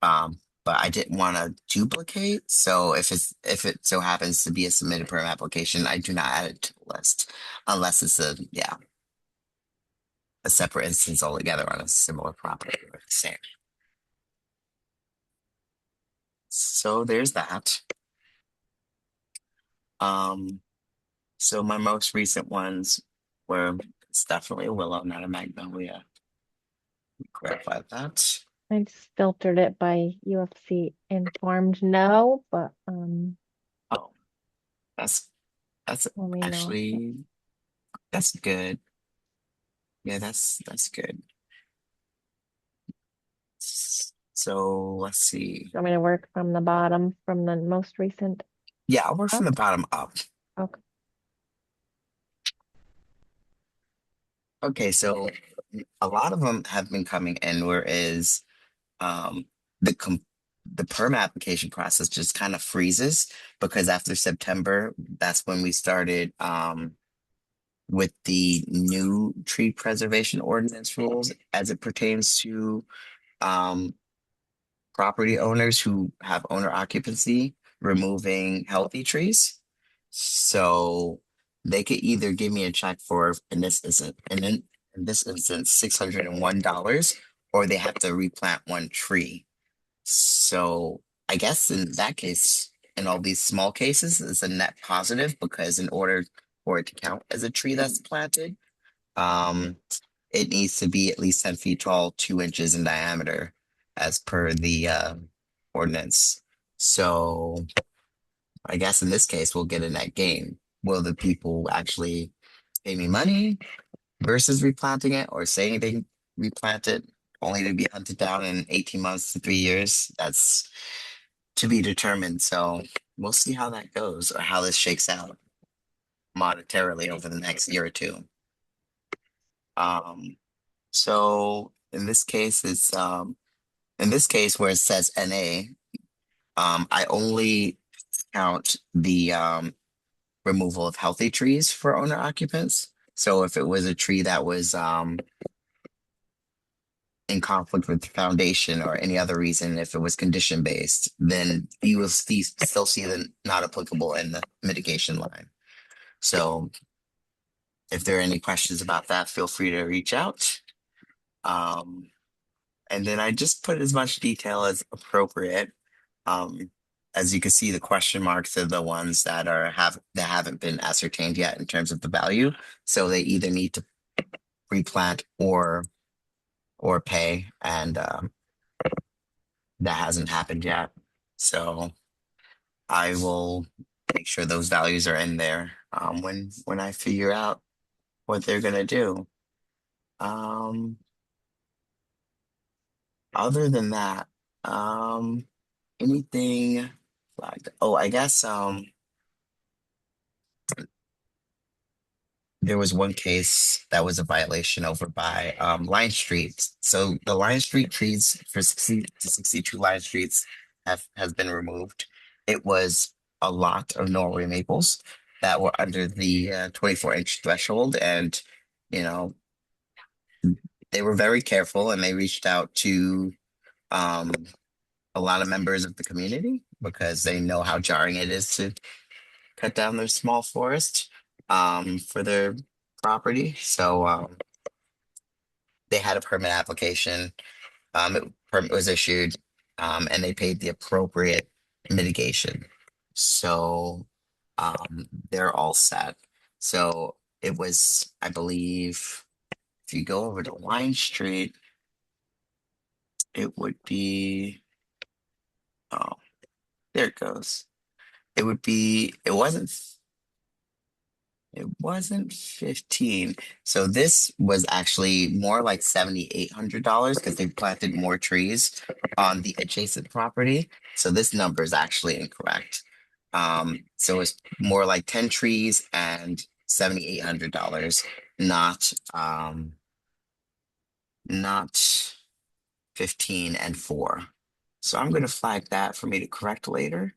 [SPEAKER 16] But I didn't want to duplicate. So if it so happens to be a submitted permit application, I do not add it to the list unless it's a separate instance altogether on a similar property or the same. So there's that. So my most recent ones were it's definitely a willow, not a magnolia. Clarify that.
[SPEAKER 2] I just filtered it by UFC informed no, but
[SPEAKER 16] Oh, that's
[SPEAKER 2] let me know.
[SPEAKER 16] actually that's good. Yeah, that's good. So let's see.
[SPEAKER 2] Want me to work from the bottom from the most recent?
[SPEAKER 16] Yeah, I'll work from the
[SPEAKER 2] up?
[SPEAKER 16] bottom up.
[SPEAKER 2] Okay.
[SPEAKER 16] Okay, so a lot of them have been coming in, whereas um, the permit application process just kind of freezes because after September, that's when we started with the new tree preservation ordinance rules as it pertains to um, property owners who have owner occupancy removing healthy trees. So they could either give me a check for in this instance $601, or they have to replant 1 tree. So I guess in that case, in all these small cases, it's a net positive because in order for it to count as a tree that's planted, um, it needs to be at least 10 feet tall, 2 inches in diameter, as per the ordinance. So I guess in this case, we'll get a net gain. Will the people actually pay me money versus replanting it, or saying they replant it only to be hunted down in 18 months to 3 years? That's to be determined. So we'll see how that goes or how this shakes out monetarily over the next year or two. So in this case, it's in this case where it says NA, I only count the removal of healthy trees for owner occupants. So if it was a tree that was in conflict with the foundation or any other reason, if it was condition based, then you will still see the not applicable in the mitigation line. So if there are any questions about that, feel free to reach out. And then I just put as much detail as appropriate. Um, as you can see, the question marks are the ones that haven't been ascertained yet in terms of the value. So they either need to replant or pay, and that hasn't happened yet. So I will make sure those values are in there when I figure out what they're gonna do. Um, Other than that, anything flagged? Oh, I guess there was one case that was a violation over by Line Street. So the Line Street trees for 60 to 62 Line Streets has been removed. It was a lot of Norway maples that were under the 24-inch threshold, and you know they were very careful, and they reached out to um, a lot of members of the community because they know how jarring it is to cut down their small forest for their property. So they had a permit application. Permit was issued, and they paid the appropriate mitigation. So they're all set. So it was, I believe, if you go over to Line Street, it would be, oh, there it goes. It wasn't 15. So this was actually more like $7,800 because they planted more trees on the adjacent property. So this number is actually incorrect. So it's more like 10 trees and $7,800, not 15 and 4. So I'm going to flag that for me to correct later.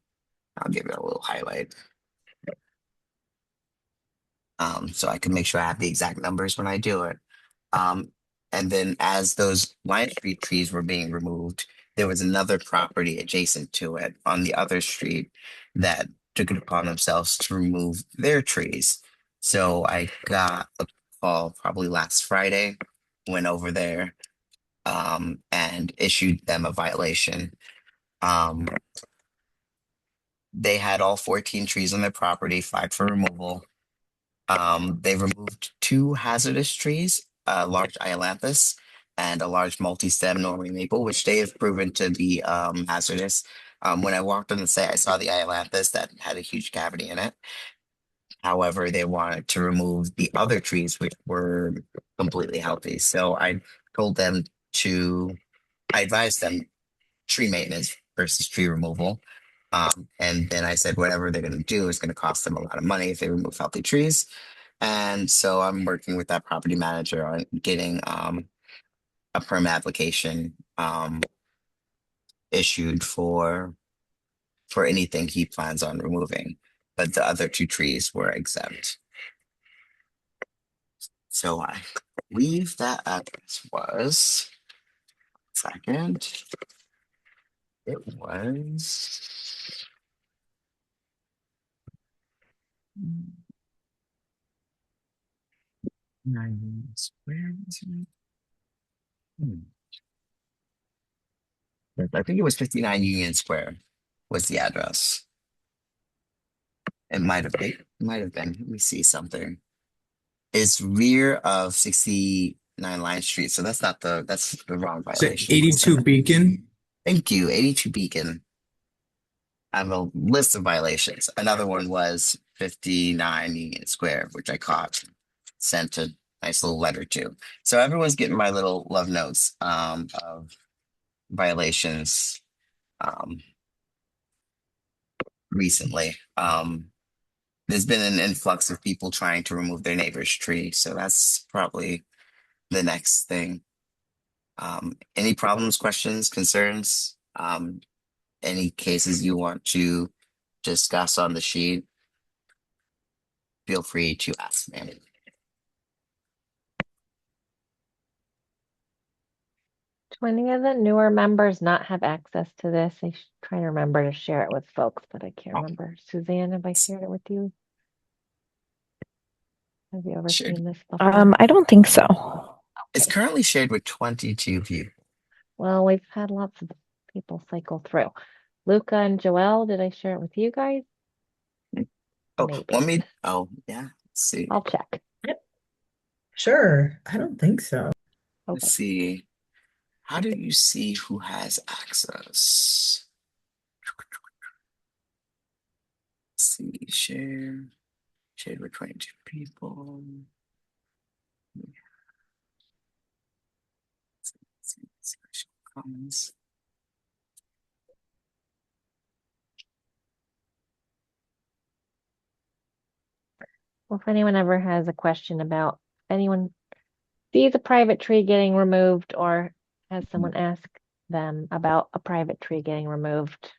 [SPEAKER 16] I'll give it a little highlight. So I can make sure I have the exact numbers when I do it. And then as those Lion Street trees were being removed, there was another property adjacent to it on the other street that took it upon themselves to remove their trees. So I got a call probably last Friday, went over there, and issued them a violation. They had all 14 trees on their property, flagged for removal. They removed two hazardous trees, a large ailanthus and a large multi-stem Norway maple, which they have proven to be hazardous. When I walked on the site, I saw the ailanthus that had a huge cavity in it. However, they wanted to remove the other trees, which were completely healthy. So I advised them tree maintenance versus tree removal. And then I said, whatever they're going to do is going to cost them a lot of money if they remove healthy trees. And so I'm working with that property manager on getting a permit application issued for anything he plans on removing. But the other two trees were exempt. So I believe that address was, second, it was 9 Square. I think it was 59 Union Square was the address. It might have been. Let me see something. It's rear of 69 Line Street. So that's the wrong
[SPEAKER 4] So
[SPEAKER 16] violation.
[SPEAKER 4] 82 Beacon.
[SPEAKER 16] Thank you. 82 Beacon. I have a list of violations. Another one was 59 Union Square, which I caught, sent a nice little letter to. So everyone's getting my little love notes of violations recently. There's been an influx of people trying to remove their neighbor's tree, so that's probably the next thing. Any problems, questions, concerns? Any cases you want to discuss on the sheet? Feel free to ask me.
[SPEAKER 2] Do any of the newer members not have access to this? I should try to remember to share it with folks, but I can't remember. Suzanne, have I shared it with you? Have you ever
[SPEAKER 16] Sure.
[SPEAKER 2] seen this before?
[SPEAKER 10] I don't think so.
[SPEAKER 16] It's currently shared with 22 people.
[SPEAKER 2] Well, we've had lots of people cycle through. Luca and Joelle, did I share it with you guys?
[SPEAKER 16] Oh,
[SPEAKER 2] Maybe.
[SPEAKER 16] oh, yeah. Let's see.
[SPEAKER 2] I'll check.
[SPEAKER 5] Sure. I don't think so.
[SPEAKER 16] Let's see. How do you see who has access? Let's see. Share with 22 people. Let's see. Comments.
[SPEAKER 2] Well, if anyone ever has a question about anyone sees a private tree getting removed or has someone ask them about a private tree getting removed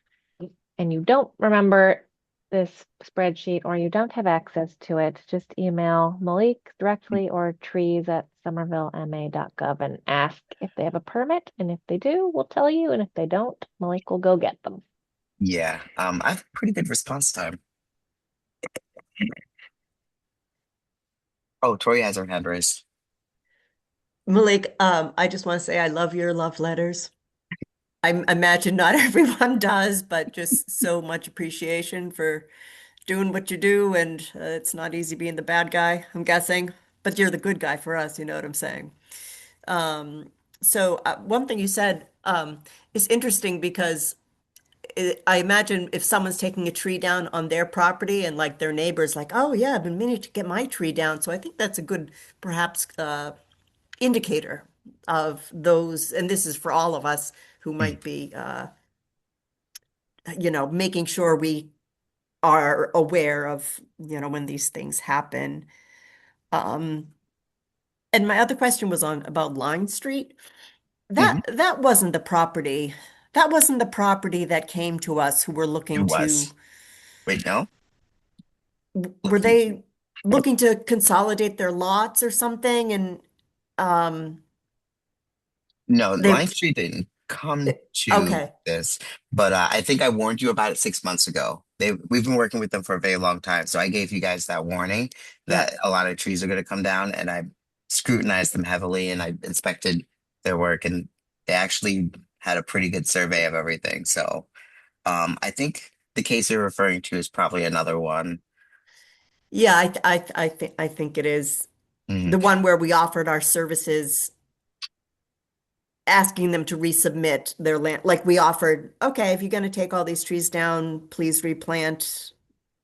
[SPEAKER 2] and you don't remember this spreadsheet or you don't have access to it, just email Malik directly or trees@somervillema.gov and ask if they have a permit. And if they do, we'll tell you. And if they don't, Malik will go get them.
[SPEAKER 16] Yeah, I have pretty good response time. Oh, Tori has her hand raised.
[SPEAKER 11] Malik, I just want to say I love your love letters. I imagine not everyone does, but just so much appreciation for doing what you do. And it's not easy being the bad guy, I'm guessing, but you're the good guy for us, you know what I'm saying? Um, so one thing you said is interesting because I imagine if someone's taking a tree down on their property and like their neighbor's like, oh yeah, I've been meaning to get my tree down. So I think that's a good, perhaps, indicator of those, and this is for all of us who might be, making sure we are aware of, when these things happen. Um, and my other question was on about Line Street.
[SPEAKER 16] Mhm.
[SPEAKER 11] That wasn't the property. That wasn't the property that came to us who were
[SPEAKER 16] It
[SPEAKER 11] looking to,
[SPEAKER 16] was. Wait, no?
[SPEAKER 11] were
[SPEAKER 16] Looking to.
[SPEAKER 11] they looking to consolidate their lots or something? And um,
[SPEAKER 16] No,
[SPEAKER 11] they,
[SPEAKER 16] Line Street didn't come to
[SPEAKER 11] okay,
[SPEAKER 16] this, but I think I warned you about it 6 months ago. We've been working with them for a very long time, so I gave you guys that warning
[SPEAKER 11] yeah.
[SPEAKER 16] that a lot of trees are going to come down, and I scrutinized them heavily, and I inspected their work, and they actually had a pretty good survey of everything. So, I think the case you're referring to is probably another one.
[SPEAKER 11] Yeah, I think it is
[SPEAKER 16] Mhm.
[SPEAKER 11] the one where we offered our services, asking them to resubmit their land. Like we offered, okay, if you're going to take all these trees down, please replant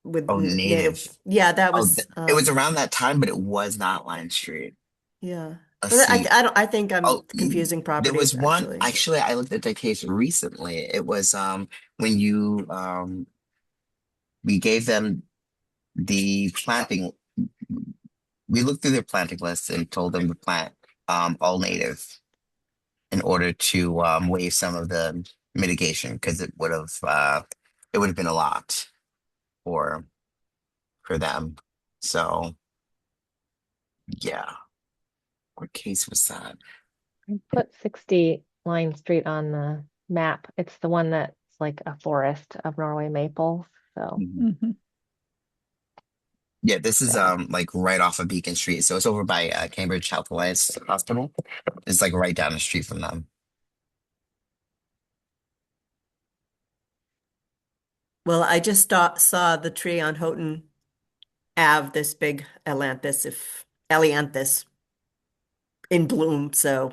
[SPEAKER 11] with
[SPEAKER 16] Oh,
[SPEAKER 11] native.
[SPEAKER 16] native.
[SPEAKER 11] Yeah, that
[SPEAKER 16] Oh,
[SPEAKER 11] was
[SPEAKER 16] it was around that time, but it was not Line Street.
[SPEAKER 11] yeah.
[SPEAKER 16] Let's
[SPEAKER 11] But
[SPEAKER 16] see.
[SPEAKER 11] I don't. I think I'm
[SPEAKER 16] Oh,
[SPEAKER 11] confusing
[SPEAKER 16] there was
[SPEAKER 11] properties
[SPEAKER 16] one.
[SPEAKER 11] actually.
[SPEAKER 16] Actually, I looked at the case recently. It was when you we gave them the planting. We looked through their planting list and told them to plant all native in order to waive some of the mitigation because it would have been a lot for for them. So yeah, what case was that?
[SPEAKER 2] I put 60 Line Street on the map. It's the one that's like a forest of Norway maples. So
[SPEAKER 16] Mhm.
[SPEAKER 15] Mhm.
[SPEAKER 16] Yeah, this is
[SPEAKER 2] yeah.
[SPEAKER 16] like right off of Beacon Street. So it's over by Cambridge Health Alliance Hospital. It's like right down the street from them.
[SPEAKER 11] Well, I just saw the tree on Houghton Ave, this big Elianthus in bloom. So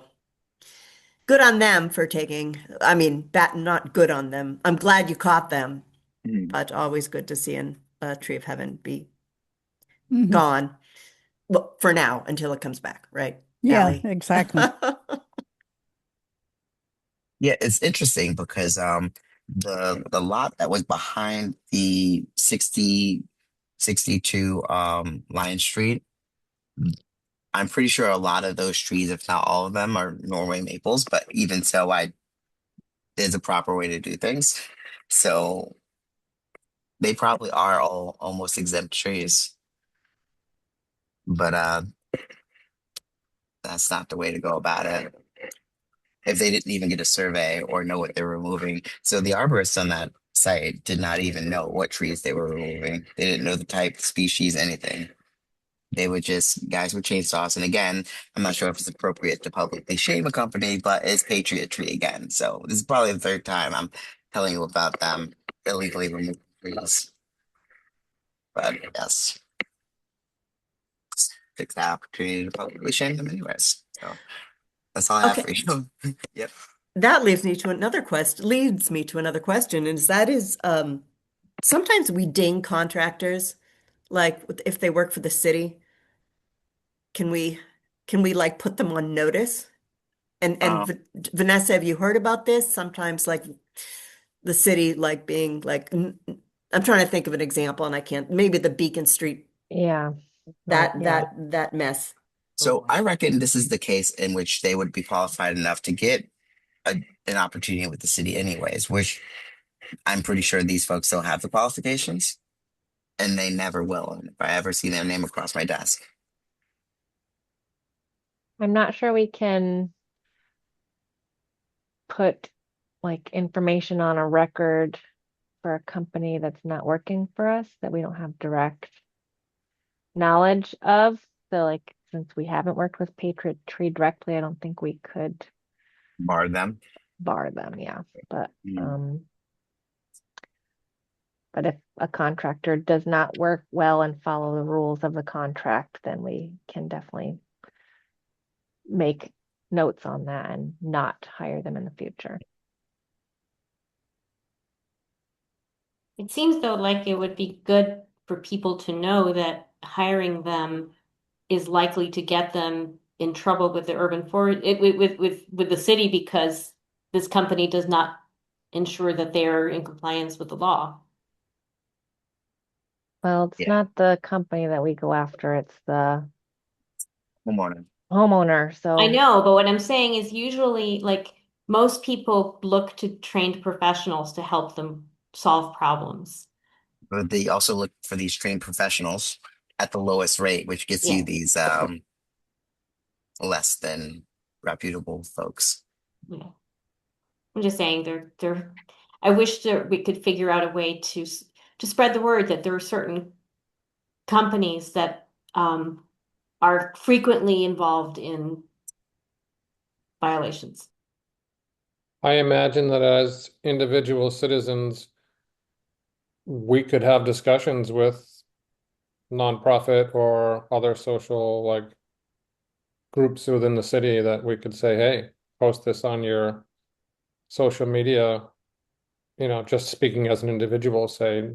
[SPEAKER 11] good on them for taking. I mean, not good on them. I'm glad you caught them,
[SPEAKER 16] Mhm.
[SPEAKER 11] but always good to see a tree of heaven be
[SPEAKER 15] Mhm.
[SPEAKER 11] gone. Well, for now until it comes back, right,
[SPEAKER 15] Yeah,
[SPEAKER 11] Allie?
[SPEAKER 15] exactly.
[SPEAKER 16] Yeah, it's interesting because the lot that was behind the 62 Lion Street, I'm pretty sure a lot of those trees, if not all of them, are Norway maples, but even so, I there's a proper way to do things. So they probably are all almost exempt trees. But that's not the way to go about it. If they didn't even get a survey or know what they were removing. So the arborists on that site did not even know what trees they were removing. They didn't know the type, species, anything. they would just guys with chainsaws. And again, I'm not sure if it's appropriate to publicly shame a company, but it's Patriot Tree again. So this is probably the third time I'm telling you about them illegally removing trees. But yes, take the opportunity to publicly shame them anyways. So that's all I have
[SPEAKER 11] Okay.
[SPEAKER 16] for you. Yep.
[SPEAKER 11] That leads me to another question, and that is sometimes we ding contractors, like if they work for the city, can we like put them on notice? And Vanessa, have you heard about this? Sometimes like the city like being like I'm trying to think of an example and I can't, maybe the Beacon Street,
[SPEAKER 2] Yeah.
[SPEAKER 11] that
[SPEAKER 2] Yeah.
[SPEAKER 11] that mess.
[SPEAKER 16] So I reckon this is the case in which they would be qualified enough to get an opportunity with the city anyways, which I'm pretty sure these folks don't have the qualifications and they never will. And if I ever see their name across my desk.
[SPEAKER 2] I'm not sure we can put like information on a record for a company that's not working for us that we don't have direct knowledge of. So like since we haven't worked with Patriot Tree directly, I don't think we could
[SPEAKER 16] Bar them.
[SPEAKER 2] bar them, yeah. But
[SPEAKER 16] Mm.
[SPEAKER 2] but if a contractor does not work well and follow the rules of the contract, then we can definitely make notes on that and not hire them in the future.
[SPEAKER 8] It seems though like it would be good for people to know that hiring them is likely to get them in trouble with the urban forest with the city because this company does not ensure that they are in compliance with the law.
[SPEAKER 2] Well, it's
[SPEAKER 16] Yeah.
[SPEAKER 2] not the company that we go after, it's the
[SPEAKER 16] Homeowner.
[SPEAKER 2] homeowner.
[SPEAKER 8] I
[SPEAKER 2] So
[SPEAKER 8] know, but what I'm saying is usually like most people look to trained professionals to help them solve problems.
[SPEAKER 16] But they also look for these trained professionals at the lowest rate, which gets you
[SPEAKER 8] Yeah.
[SPEAKER 16] these less than reputable folks.
[SPEAKER 8] Yeah. I'm just saying I wish that we could figure out a way to spread the word that there are certain companies that are frequently involved in violations.
[SPEAKER 9] I imagine that as individual citizens, we could have discussions with nonprofit or other social like groups within the city that we could say, hey, post this on your social media, just speaking as an individual, say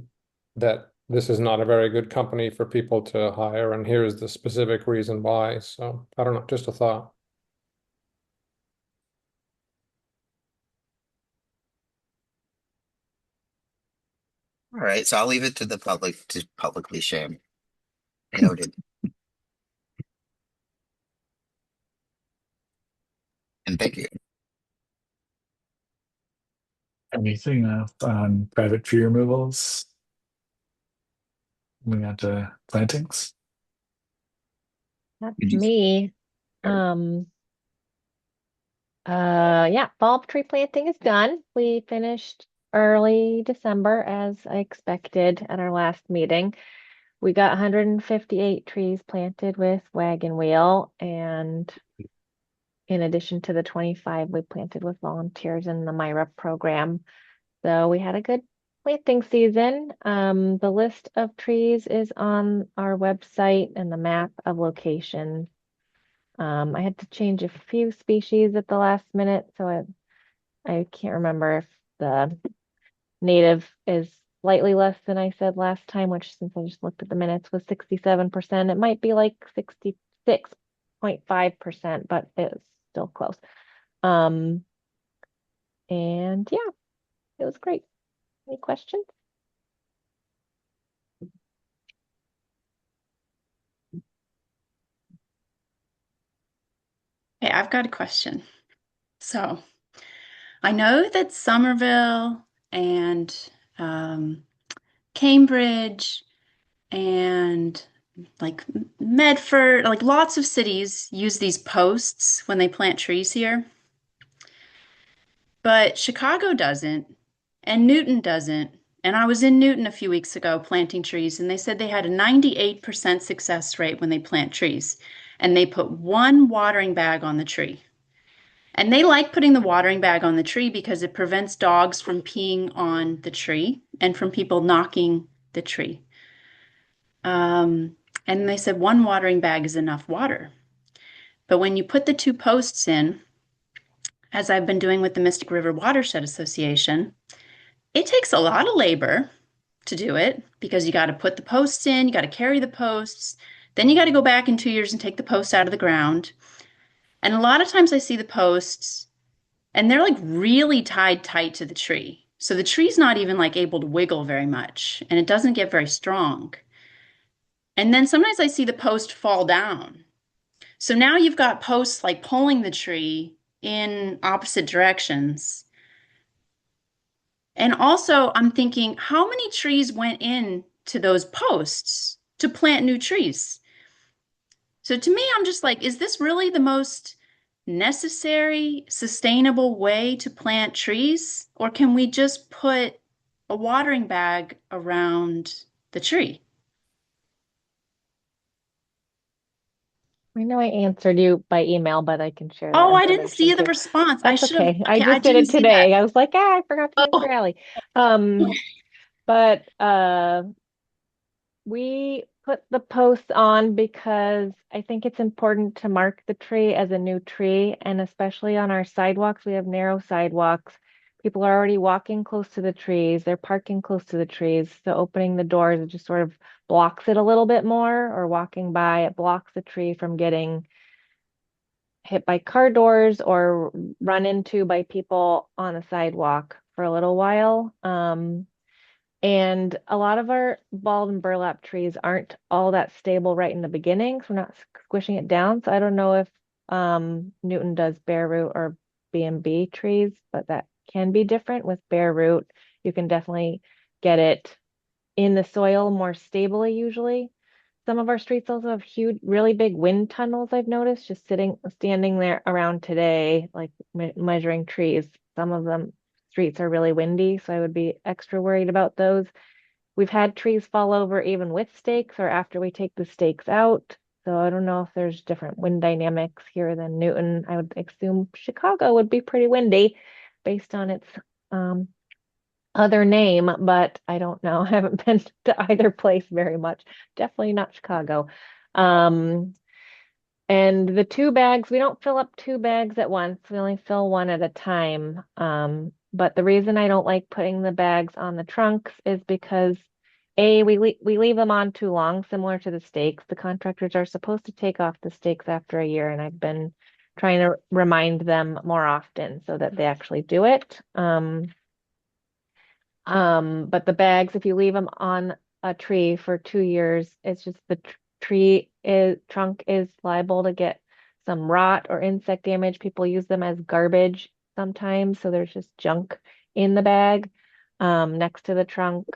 [SPEAKER 9] that this is not a very good company for people to hire, and here's the specific reason why. So I don't know, just a thought.
[SPEAKER 16] All right, so I'll leave it to the public to publicly shame. Noted. And thank you.
[SPEAKER 1] Anything on private tree removals? Moving on to plantings.
[SPEAKER 2] that's
[SPEAKER 16] Did you-
[SPEAKER 2] me. Yeah, fall tree planting is done. We finished early December as I expected at our last meeting. We got 158 trees planted with wagon wheel, and in addition to the 25 we planted with volunteers in the Myra program. So we had a good planting season. The list of trees is on our website and the map of locations. I had to change a few species at the last minute, so I can't remember if the native is slightly less than I said last time, which since I just looked at the minutes was 67%. It might be like 66.5%, but it's still close. And yeah, it was great. Any questions?
[SPEAKER 13] Hey, I've got a question. So I know that Somerville and Cambridge and like Medford, like lots of cities use these posts when they plant trees here. But Chicago doesn't, and Newton doesn't, And I was in Newton a few weeks ago planting trees, and they said they had a 98% success rate when they plant trees. And they put one watering bag on the tree. And they like putting the watering bag on the tree because it prevents dogs from peeing on the tree and from people knocking the tree. And they said one watering bag is enough water. But when you put the two posts in, as I've been doing with the Mystic River Watershed Association, it takes a lot of labor to do it because you got to put the posts in, you got to carry the posts, then you got to go back in 2 years and take the posts out of the ground. And a lot of times I see the posts and they're like really tied tight to the tree. So the tree's not even like able to wiggle very much and it doesn't get very strong. And then sometimes I see the post fall down. So now you've got posts like pulling the tree in opposite directions. And also, I'm thinking, how many trees went in to those posts to plant new trees? So to me, I'm just like, is this really the most necessary, sustainable way to plant trees? Or can we just put a watering bag around the tree?
[SPEAKER 2] I know I answered you by email, but I can share that
[SPEAKER 13] Oh, I didn't see
[SPEAKER 2] information
[SPEAKER 13] the
[SPEAKER 2] too.
[SPEAKER 13] response. I
[SPEAKER 2] That's
[SPEAKER 13] should have.
[SPEAKER 2] okay. I
[SPEAKER 13] Okay, I
[SPEAKER 2] just did
[SPEAKER 13] didn't
[SPEAKER 2] it
[SPEAKER 13] see that.
[SPEAKER 2] today. I was like, I forgot to answer
[SPEAKER 13] Oh,
[SPEAKER 2] Allie. Um, but we put the posts on because I think it's important to mark the tree as a new tree, and especially on our sidewalks, we have narrow sidewalks. People are already walking close to the trees, they're parking close to the trees. So opening the doors, it just sort of blocks it a little bit more, or walking by, it blocks the tree from getting hit by car doors or run into by people on the sidewalk for a little while. And a lot of our bald and burlap trees aren't all that stable right in the beginning, so we're not squishing it down. So I don't know if Newton does bare root or B&B trees, but that can be different with bare root. You can definitely get it in the soil more stably usually. Some of our streets also have huge, really big wind tunnels, I've noticed, just standing there around today, like measuring trees. Some of them streets are really windy, so I would be extra worried about those. We've had trees fall over even with stakes or after we take the stakes out. So I don't know if there's different wind dynamics here than Newton. I would assume Chicago would be pretty windy based on its um, other name, but I don't know. I haven't been to either place very much. Definitely not Chicago. Um, and the two bags, we don't fill up two bags at once. We only fill one at a time. But the reason I don't like putting the bags on the trunks is because we leave them on too long, similar to the stakes. The contractors are supposed to take off the stakes after a year, and I've been trying to remind them more often so that they actually do it. But the bags, if you leave them on a tree for 2 years, it's just the trunk is liable to get some rot or insect damage. People use them as garbage sometimes, so there's just junk in the bag next to the trunk.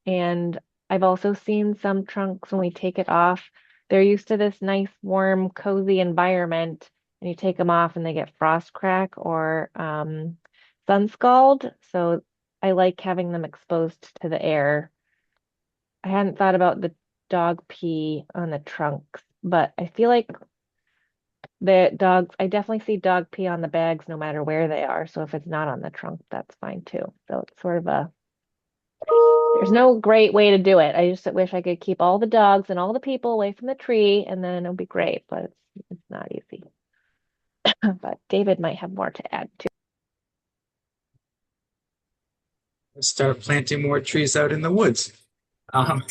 [SPEAKER 2] And I've also seen some trunks when we take it off, they're used to this nice, warm, cozy environment, and you take them off and they get frost crack or sun scald. So I like having them exposed to the air. I hadn't thought about the dog pee on the trunks, but I feel like I definitely see dog pee on the bags no matter where they are. So if it's not on the trunk, that's fine too. So it's sort of there's no great way to do it. I just wish I could keep all the dogs and all the people away from the tree and then it would be great, but it's not easy. But David might have more to add too.
[SPEAKER 4] Start planting more trees out in the woods. Um,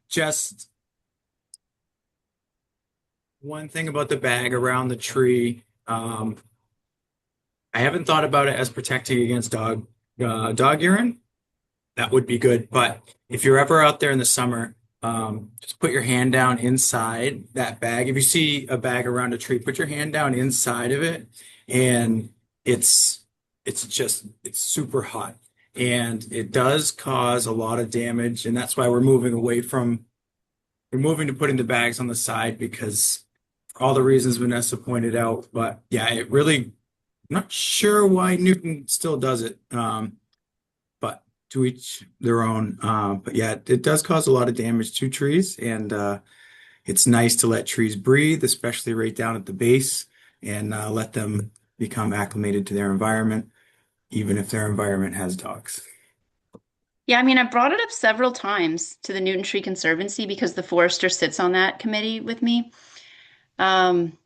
[SPEAKER 4] just one thing about the bag around the tree. I haven't thought about it as protecting against dog urine. That would be good. But if you're ever out there in the summer, just put your hand down inside that bag. If you see a bag around a tree, put your hand down inside of it, and it's it's super hot, and it does cause a lot of damage, and that's why we're moving to putting the bags on the side because for all the reasons Vanessa pointed out. But yeah, I'm not sure why Newton still does it. But to each their own. But yeah, it does cause a lot of damage to trees, and it's nice to let trees breathe, especially right down at the base, and let them become acclimated to their environment, even if their environment has dogs.
[SPEAKER 13] Yeah, I mean, I brought it up several times to the Newton Tree Conservancy because the forester sits on that committee with me. Um,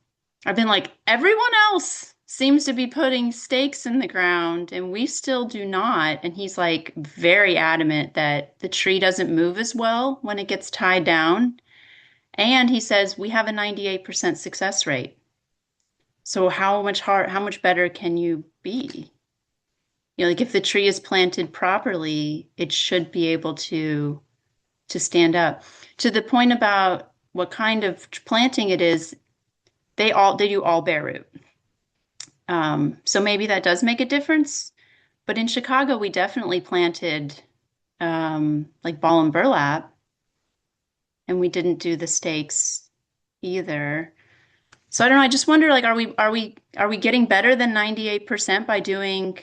[SPEAKER 13] I've been like, everyone else seems to be putting stakes in the ground and we still do not. And he's like very adamant that the tree doesn't move as well when it gets tied down. And he says we have a 98% success rate. So how much better can you be? You know, like if the tree is planted properly, it should be able to stand up. To the point about what kind of planting it is, they do all bare root. So maybe that does make a difference. But in Chicago, we definitely planted like ball and burlap, and we didn't do the stakes either. So I don't know. I just wonder, like, are we getting better than 98% by doing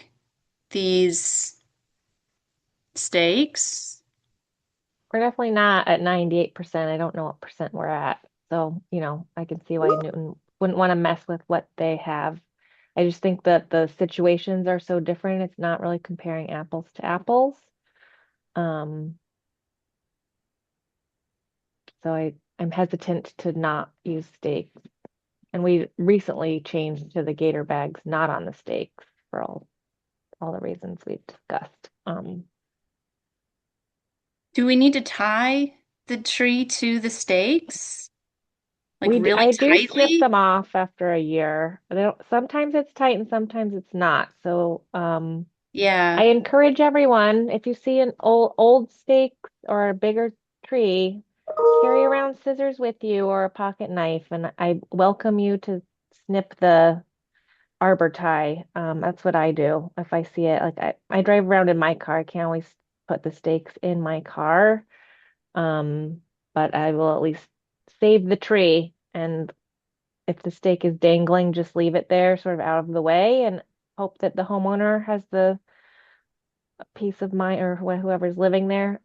[SPEAKER 13] these stakes?
[SPEAKER 2] We're definitely not at 98%. I don't know what percent we're at. So, I can see why Newton wouldn't want to mess with what they have. I just think that the situations are so different. It's not really comparing apples to apples. Um, so I'm hesitant to not use stakes. And we recently changed to the gator bags, not on the stakes for all the reasons we've discussed.
[SPEAKER 13] Do we need to tie the tree to the stakes? Like really
[SPEAKER 2] I do snip
[SPEAKER 13] tightly?
[SPEAKER 2] them off after a year. Sometimes it's tight and sometimes it's not. So, I
[SPEAKER 13] Yeah.
[SPEAKER 2] encourage everyone, if you see an old stake or a bigger tree, carry around scissors with you or a pocket knife, and I welcome you to snip the arbor tie. That's what I do if I see it. Like I drive around in my car. I can't always put the stakes in my car. Um, but I will at least save the tree. And if the stake is dangling, just leave it there, sort of out of the way, and hope that the homeowner has the peace of mind, or whoever's living there,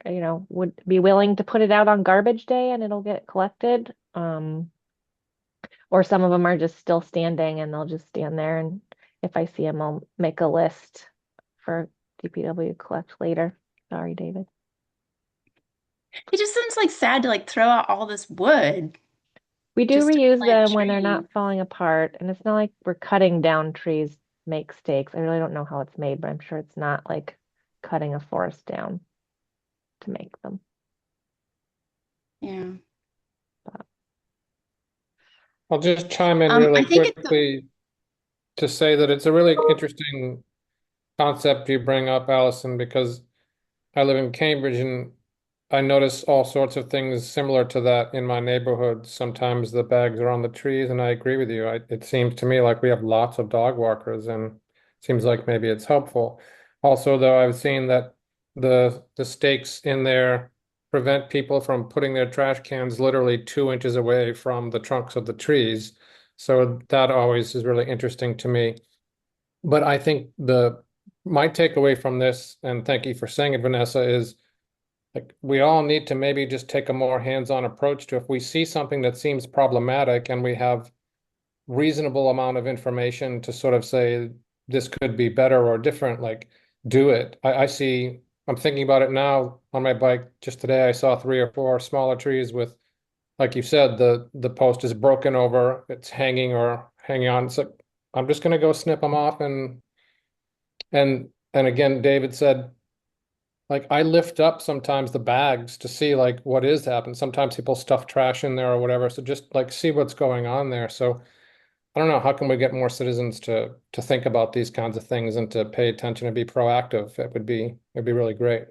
[SPEAKER 2] would be willing to put it out on garbage day and it'll get collected. Or some of them are just still standing and they'll just stand there. And if I see them, I'll make a list for DPW to collect later. Sorry, David.
[SPEAKER 13] It just seems like sad to like throw out all this wood
[SPEAKER 2] We do
[SPEAKER 13] just to
[SPEAKER 2] reuse
[SPEAKER 13] plant
[SPEAKER 2] them when they're
[SPEAKER 13] trees.
[SPEAKER 2] not falling apart, and it's not like we're cutting down trees to make stakes. I really don't know how it's made, but I'm sure it's not like cutting a forest down to make them.
[SPEAKER 13] Yeah.
[SPEAKER 2] But
[SPEAKER 9] I'll just chime in really
[SPEAKER 13] I think it's
[SPEAKER 9] quickly to say that it's a really interesting concept you bring up, Allison, because I live in Cambridge and I notice all sorts of things similar to that in my neighborhood. Sometimes the bags are on the trees, and I agree with you. It seems to me like we have lots of dog walkers, and it seems like maybe it's helpful. Also, though, I've seen that the stakes in there prevent people from putting their trash cans literally 2 inches away from the trunks of the trees. So that always is really interesting to me. But I think the my takeaway from this, and thank you for saying it, Vanessa, is like we all need to maybe just take a more hands-on approach to if we see something that seems problematic and we have reasonable amount of information to sort of say this could be better or different, like do it. I see, I'm thinking about it now on my bike. Just today, I saw 3 or 4 smaller trees with, like you said, the post is broken over, it's hanging or hanging on. So I'm just gonna go snip them off and again, David said, like I lift up sometimes the bags to see like what is happening. Sometimes people stuff trash in there or whatever. So just like see what's going on there. So I don't know, how can we get more citizens to think about these kinds of things and to pay attention and be proactive? It'd be really great.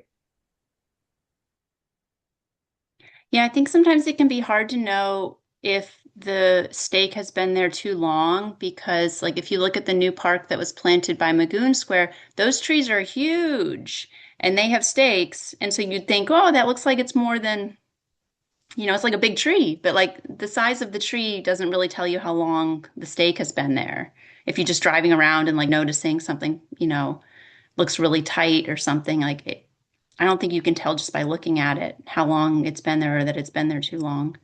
[SPEAKER 13] Yeah, I think sometimes it can be hard to know if the stake has been there too long because, like, if you look at the new park that was planted by Magoon Square, those trees are huge and they have stakes. And so you'd think, oh, that looks like it's more than, it's like a big tree, but like the size of the tree doesn't really tell you how long the stake has been there. If you're just driving around and like noticing something, looks really tight or something like it. I don't think you can tell just by looking at it how long it's been there or that it's been there too long.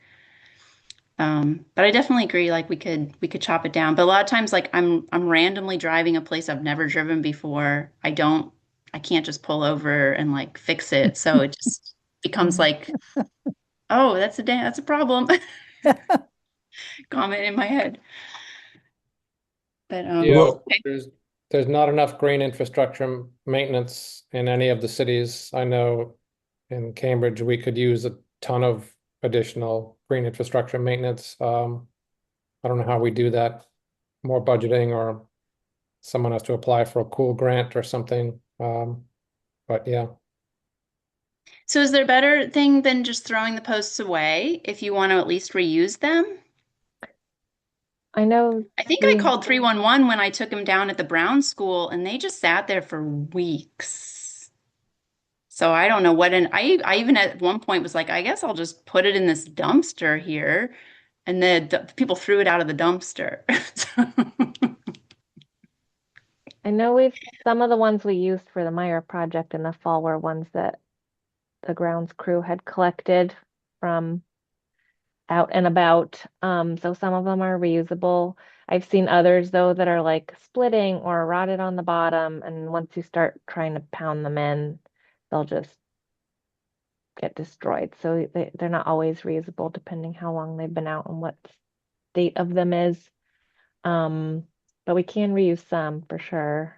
[SPEAKER 13] But I definitely agree, like we could chop it down. But a lot of times like I'm randomly driving a place I've never driven before. I can't just pull over and like fix it. So it just becomes like, oh, that's a problem. Comment in my head. But
[SPEAKER 9] Yeah,
[SPEAKER 1] Well,
[SPEAKER 13] okay.
[SPEAKER 9] there's not enough green infrastructure maintenance in any of the cities. I know in Cambridge, we could use a ton of additional green infrastructure maintenance. I don't know how we do that, more budgeting or someone has to apply for a cool grant or something. But yeah.
[SPEAKER 13] So is there a better thing than just throwing the posts away if you want to at least reuse them?
[SPEAKER 2] I know
[SPEAKER 13] I think I
[SPEAKER 2] we,
[SPEAKER 13] called 311 when I took him down at the Brown School and they just sat there for weeks. So I don't know what, and I even at one point was like, I guess I'll just put it in this dumpster here. And the people threw it out of the dumpster.
[SPEAKER 2] I know some of the ones we used for the Meyer project in the fall were ones that the grounds crew had collected from out and about. So some of them are reusable. I've seen others though that are like splitting or rotted on the bottom, and once you start trying to pound them in, they'll just get destroyed. So they're not always reusable depending how long they've been out and what state of them is. Um, but we can reuse some for sure.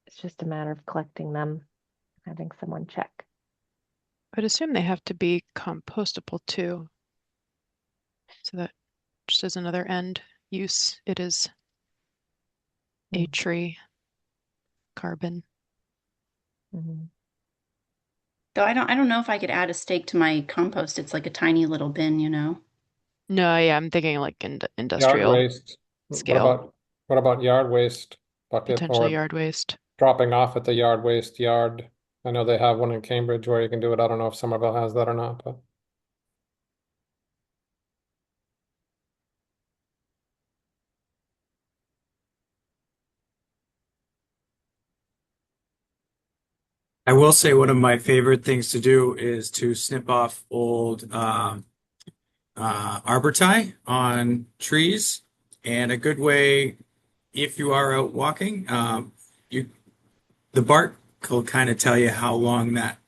[SPEAKER 2] It's just a matter of collecting them, having someone check.
[SPEAKER 6] I'd assume they have to be compostable too. So that just as another end use, it is a tree carbon.
[SPEAKER 2] Mm-hmm.
[SPEAKER 13] Though I don't know if I could add a stake to my compost. It's like a tiny little bin, you know.
[SPEAKER 6] No, yeah, I'm thinking like
[SPEAKER 9] Yard
[SPEAKER 6] industrial
[SPEAKER 9] waste.
[SPEAKER 6] scale,
[SPEAKER 9] What about yard waste bucket
[SPEAKER 6] potentially
[SPEAKER 9] or
[SPEAKER 6] yard waste.
[SPEAKER 9] dropping off at the yard waste yard? I know they have one in Cambridge where you can do it. I don't know if Somerville has that or not, but
[SPEAKER 4] I will say one of my favorite things to do is to snip off old arbor tie on trees. And a good way, if you are out walking, you the bark will kind of tell you how long that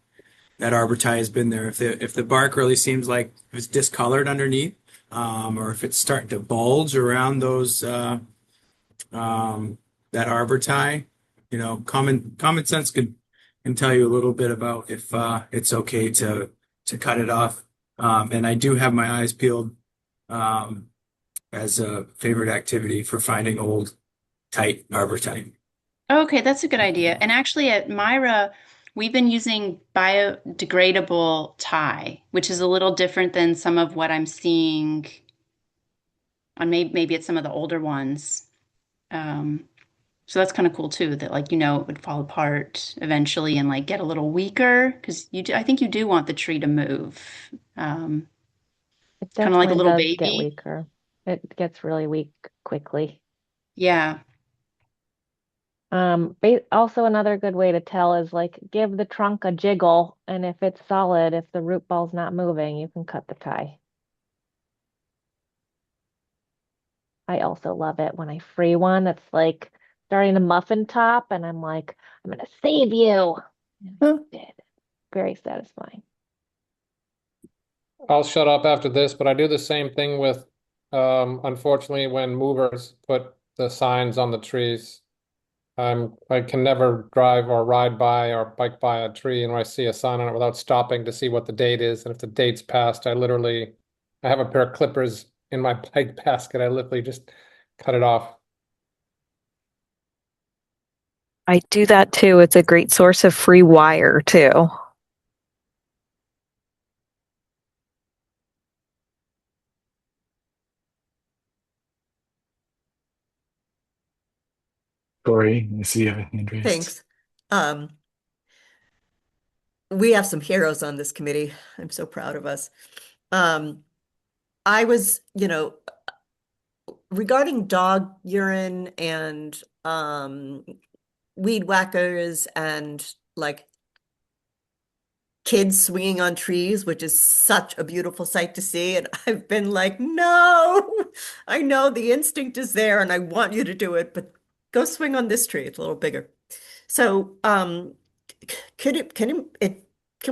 [SPEAKER 4] arbor tie has been there. If the bark really seems like it's discolored underneath, or if it's starting to bulge around those that arbor tie, common sense can tell you a little bit about if it's okay to cut it off. And I do have my eyes peeled um, as a favorite activity for finding old tight arbor tie.
[SPEAKER 13] Okay, that's a good idea. And actually at Myra, we've been using biodegradable tie, which is a little different than some of what I'm seeing on maybe it's some of the older ones. Um, so that's kind of cool too, that like, it would fall apart eventually and like get a little weaker because I think you do want the tree to move. Um,
[SPEAKER 2] It
[SPEAKER 13] Kind of like a
[SPEAKER 2] definitely
[SPEAKER 13] little
[SPEAKER 2] does get
[SPEAKER 13] baby.
[SPEAKER 2] weaker. It gets really weak quickly.
[SPEAKER 13] Yeah.
[SPEAKER 2] Also another good way to tell is like give the trunk a jiggle, and if it's solid, if the root ball's not moving, you can cut the tie. I also love it when I free one that's like starting to muffin top, and I'm like, I'm gonna save you. And I did. Very satisfying.
[SPEAKER 9] I'll shut up after this, but I do the same thing with, unfortunately, when movers put the signs on the trees. I can never drive or ride by or bike by a tree and I see a sign on it without stopping to see what the date is. And if the date's passed, I have a pair of clippers in my bike basket. I literally just cut it off.
[SPEAKER 10] I do that too. It's a great source of free wire too.
[SPEAKER 1] Corey, I see you have a hand raised.
[SPEAKER 11] Thanks. Um, we have some heroes on this committee. I'm so proud of us. I was, regarding dog urine and weed whackers and like kids swinging on trees, which is such a beautiful sight to see. And I've been like, no, I know the instinct is there and I want you to do it, but go swing on this tree. It's a little bigger. So, can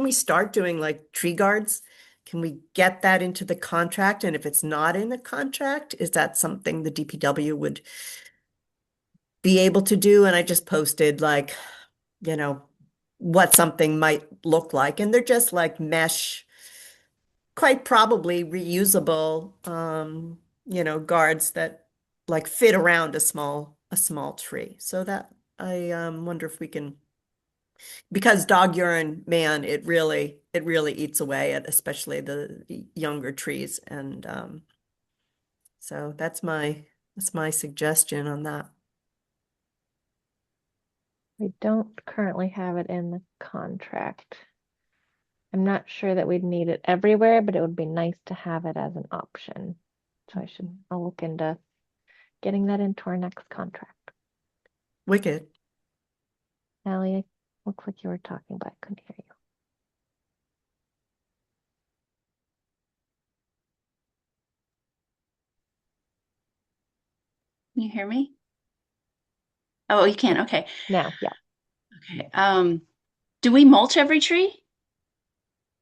[SPEAKER 11] we start doing like tree guards? Can we get that into the contract? And if it's not in the contract, is that something the DPW would be able to do? And I just posted like, you know, what something might look like. And they're just like mesh, quite probably reusable, guards that like fit around a small tree. So that I wonder if we can, because dog urine, man, it really eats away at especially the younger trees. And so that's my suggestion on that.
[SPEAKER 2] We don't currently have it in the contract. I'm not sure that we'd need it everywhere, but it would be nice to have it as an option. So I'll look into getting that into our next contract.
[SPEAKER 11] Wicked.
[SPEAKER 2] Allie, looks like you were talking, but I couldn't hear you.
[SPEAKER 13] Can you hear me? Oh, you can. Okay.
[SPEAKER 2] Now, yeah.
[SPEAKER 13] Okay. Do we mulch every tree?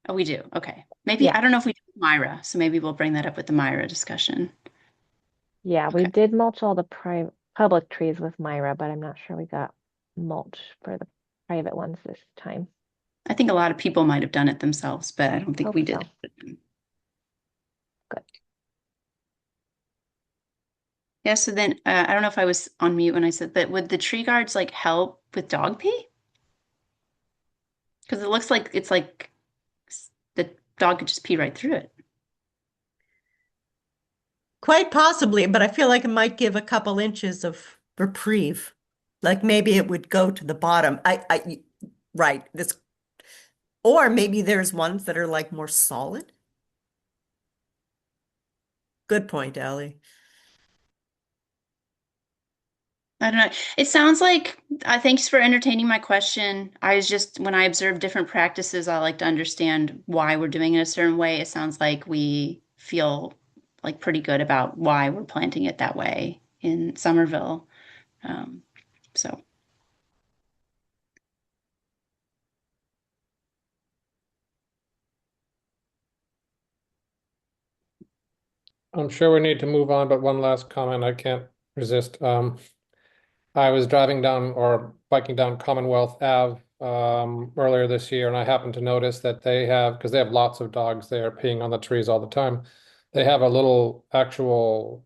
[SPEAKER 13] Oh, we do. Okay. Maybe,
[SPEAKER 2] Yeah.
[SPEAKER 13] I don't know if we do with Myra, so maybe we'll bring that up with the Myra discussion.
[SPEAKER 2] Yeah, we
[SPEAKER 13] Okay.
[SPEAKER 2] did mulch all the public trees with Myra, but I'm not sure we got mulch for the private ones this time.
[SPEAKER 13] I think a lot of people might have done it themselves, but I don't think
[SPEAKER 2] Hope
[SPEAKER 13] we did.
[SPEAKER 2] so. Good.
[SPEAKER 13] Yeah, so then I don't know if I was on mute when I said, but would the tree guards like help with dog pee? Because it looks like it's like the dog could just pee right through it.
[SPEAKER 11] Quite possibly, but I feel like it might give a couple inches of reprieve. Like maybe it would go to the bottom. Right, or maybe there's ones that are like more solid. Good point, Allie.
[SPEAKER 13] I don't know. It sounds like, thanks for entertaining my question. I was just, when I observe different practices, I like to understand why we're doing it a certain way. It sounds like we feel like pretty good about why we're planting it that way in Somerville. So
[SPEAKER 9] I'm sure we need to move on, but one last comment I can't resist. I was driving down or biking down Commonwealth Ave earlier this year, and I happened to notice that because they have lots of dogs there peeing on the trees all the time. They have a little actual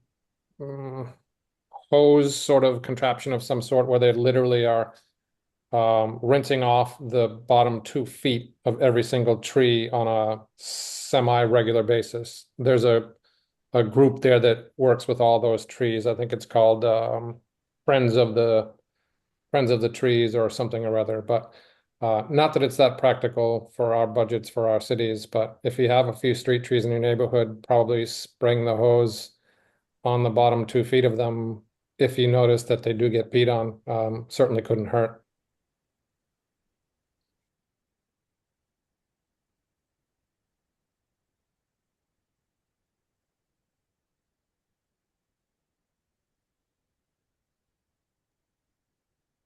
[SPEAKER 9] hose sort of contraption of some sort where they literally are rinsing off the bottom 2 feet of every single tree on a semi-regular basis. There's a group there that works with all those trees. I think it's called Friends of the Trees or something or other. But not that it's that practical for our budgets for our cities, but if you have a few street trees in your neighborhood, probably spraying the hose on the bottom 2 feet of them if you notice that they do get peed on, certainly couldn't hurt.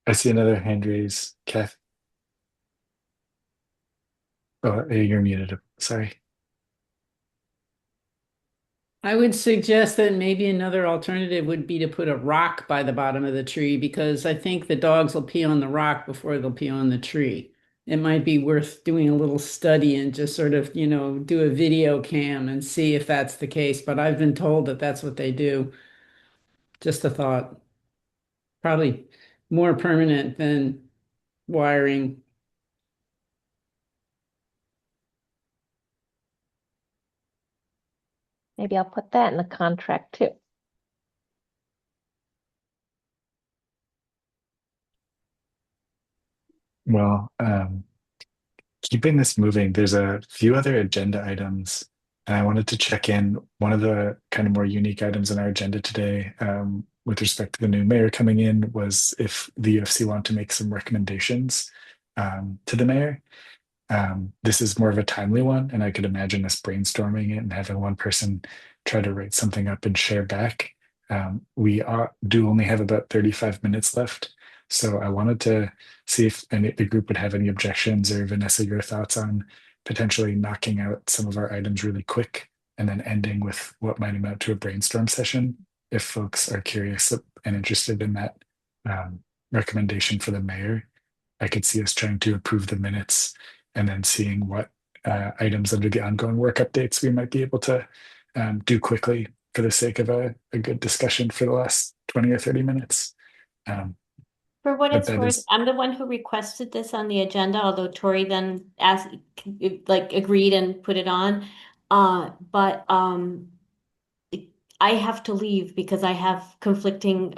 [SPEAKER 1] I see another hand raise, Kath. Oh, you're muted. Sorry.
[SPEAKER 14] I would suggest that maybe another alternative would be to put a rock by the bottom of the tree because I think the dogs will pee on the rock before they'll pee on the tree. It might be worth doing a little study and just sort of, do a video cam and see if that's the case. But I've been told that that's what they do. Just a thought. Probably more permanent than wiring.
[SPEAKER 2] Maybe I'll put that in the contract too.
[SPEAKER 1] Well, keeping this moving, there's a few other agenda items, and I wanted to check in. One of the kind of more unique items on our agenda today, with respect to the new mayor coming in, was if the UFC want to make some recommendations to the mayor. This is more of a timely one, and I could imagine us brainstorming it and having one person try to write something up and share back. Do only have about 35 minutes left, so I wanted to see if the group would have any objections, or Vanessa, your thoughts on potentially knocking out some of our items really quick and then ending with what might amount to a brainstorm session if folks are curious and interested in that recommendation for the mayor. I could see us trying to approve the minutes and then seeing what items under the ongoing work updates we might be able to do quickly for the sake of a good discussion for the last 20 or 30 minutes.
[SPEAKER 8] For what
[SPEAKER 1] But
[SPEAKER 8] it's
[SPEAKER 1] that
[SPEAKER 8] worth,
[SPEAKER 1] is,
[SPEAKER 8] I'm the one who requested this on the agenda, although Tori then asked, like, agreed and put it on. But I have to leave because I have conflicting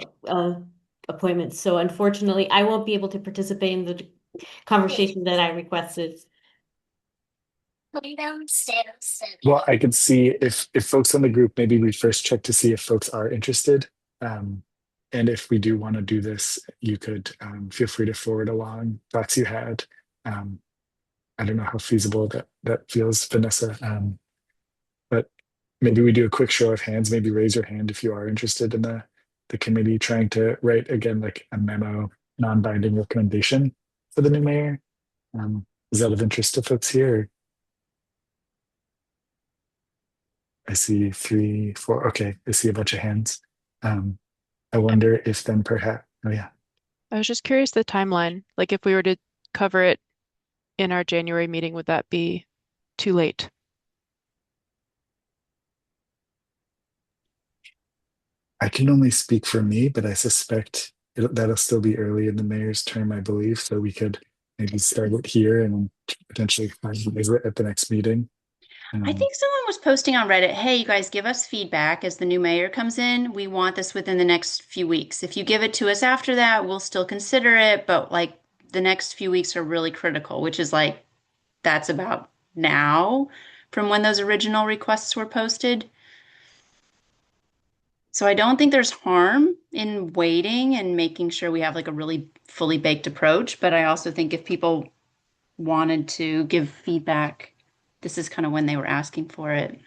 [SPEAKER 8] appointments. So unfortunately, I won't be able to participate in the conversation that I requested.
[SPEAKER 1] well, I could see if folks on the group, maybe we first check to see if folks are interested. Um, and if we do want to do this, you could feel free to forward along thoughts you had. Um, I don't know how feasible that feels, Vanessa. But maybe we do a quick show of hands. Maybe raise your hand if you are interested in the committee trying to write again like a memo, non-binding recommendation for the new mayor. Is that of interest to folks here? I see 3, 4. Okay, I see a bunch of hands. I wonder if then perhaps. Oh yeah.
[SPEAKER 6] I was just curious the timeline. Like if we were to cover it in our January meeting, would that be too late?
[SPEAKER 1] I can only speak for me, but I suspect that'll still be early in the mayor's term, I believe. So we could maybe start it here and potentially finalize it at the next meeting.
[SPEAKER 13] I think someone was posting on Reddit, hey, you guys give us feedback as the new mayor comes in. We want this within the next few weeks. If you give it to us after that, we'll still consider it. But like the next few weeks are really critical, which is like that's about now from when those original requests were posted. So I don't think there's harm in waiting and making sure we have like a really fully baked approach. But I also think if people wanted to give feedback, this is kind of when they were asking for it.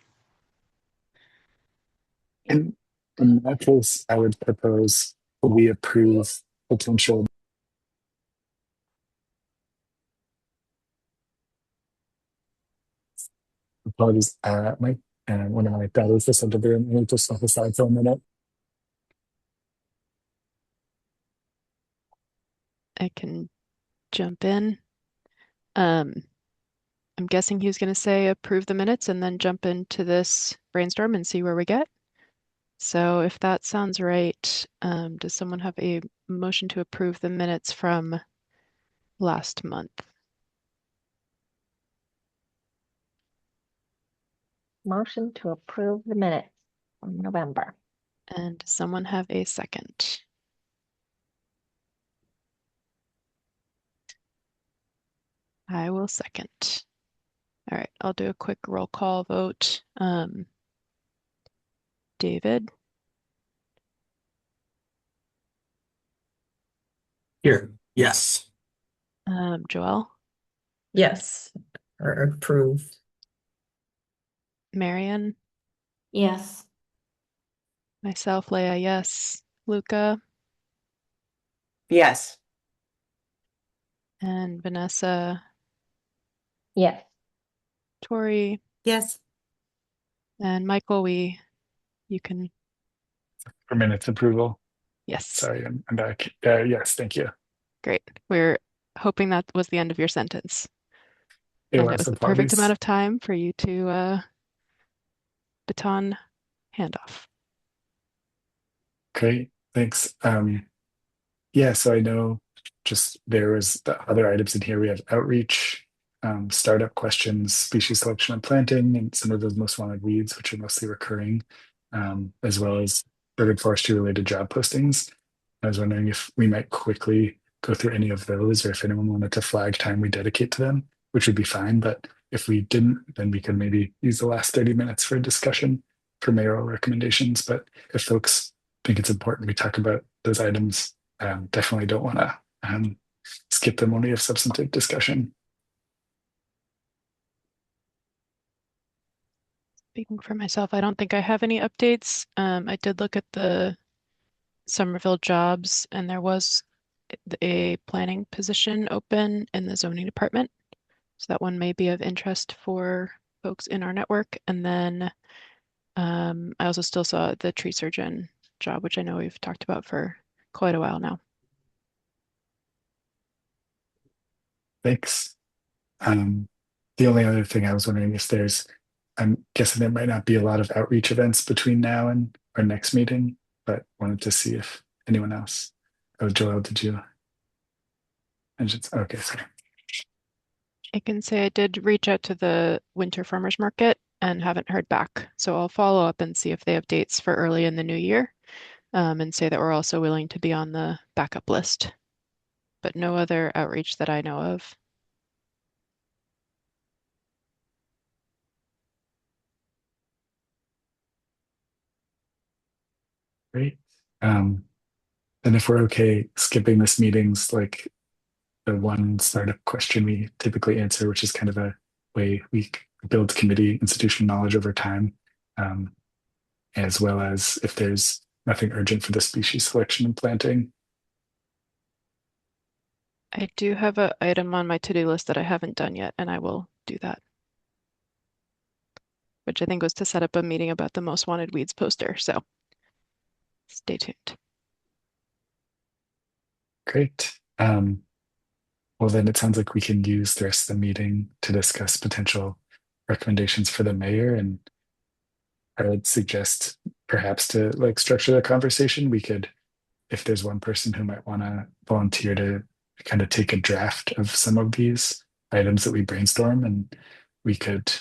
[SPEAKER 1] In that case, I would propose we approve potential. Apologies, Mike, and one of my daughters just entered the room. Let me just step aside for a minute.
[SPEAKER 6] I can jump in. I'm guessing he was going to say approve the minutes and then jump into this brainstorm and see where we get. So if that sounds right, does someone have a motion to approve the minutes from last month?
[SPEAKER 2] Motion to approve the minutes from November.
[SPEAKER 6] And does someone have a second? I will second. All right, I'll do a quick roll call vote. David?
[SPEAKER 4] Here, yes.
[SPEAKER 6] Joelle?
[SPEAKER 5] Yes, or approve.
[SPEAKER 6] Marion?
[SPEAKER 8] Yes.
[SPEAKER 6] Myself, Leah, yes. Luca?
[SPEAKER 7] Yes.
[SPEAKER 6] And Vanessa?
[SPEAKER 2] Yes.
[SPEAKER 6] Tori?
[SPEAKER 11] Yes.
[SPEAKER 6] And Michael, you can,
[SPEAKER 1] For minutes approval.
[SPEAKER 6] yes.
[SPEAKER 1] Sorry, I'm back. Yes, thank you.
[SPEAKER 6] Great. We're hoping that was the end of your sentence.
[SPEAKER 1] It
[SPEAKER 6] And it
[SPEAKER 1] was
[SPEAKER 6] was the perfect
[SPEAKER 1] apologies.
[SPEAKER 6] amount of time for you to baton handoff.
[SPEAKER 1] Great, thanks. Yeah, so I know just there was the other items in here. We have outreach, startup questions, species selection and planting, and some of those most wanted weeds, which are mostly recurring, as well as urban forestry related job postings. I was wondering if we might quickly go through any of those, or if anyone wanted to flag time we dedicate to them, which would be fine. But if we didn't, then we could maybe use the last 30 minutes for a discussion for mayoral recommendations. But if folks think it's important we talk about those items, definitely don't want to skip them when we have substantive discussion.
[SPEAKER 6] Speaking for myself, I don't think I have any updates. I did look at the Somerville jobs, and there was a planning position open in the zoning department. So that one may be of interest for folks in our network. And then I also still saw the tree surgeon job, which I know we've talked about for quite a while now.
[SPEAKER 1] Thanks. The only other thing I was wondering if I'm guessing there might not be a lot of outreach events between now and our next meeting, but wanted to see if anyone else. Oh, Joel, did you? Okay, sorry.
[SPEAKER 6] I can say I did reach out to the Winter Farmers Market and haven't heard back. So I'll follow up and see if they have dates for early in the new year, and say that we're also willing to be on the backup list, but no other outreach that I know of.
[SPEAKER 1] Great. Then if we're okay skipping this meeting's like the one startup question we typically answer, which is kind of a way we build committee institutional knowledge over time, as well as if there's nothing urgent for the species selection and planting.
[SPEAKER 6] I do have an item on my to-do list that I haven't done yet, and I will do that, which I think was to set up a meeting about the most wanted weeds poster. So stay tuned.
[SPEAKER 1] Great. Well, then it sounds like we can use the rest of the meeting to discuss potential recommendations for the mayor. And I would suggest perhaps to like structure the conversation. We could, if there's one person who might want to volunteer to kind of take a draft of some of these items that we brainstorm, and we could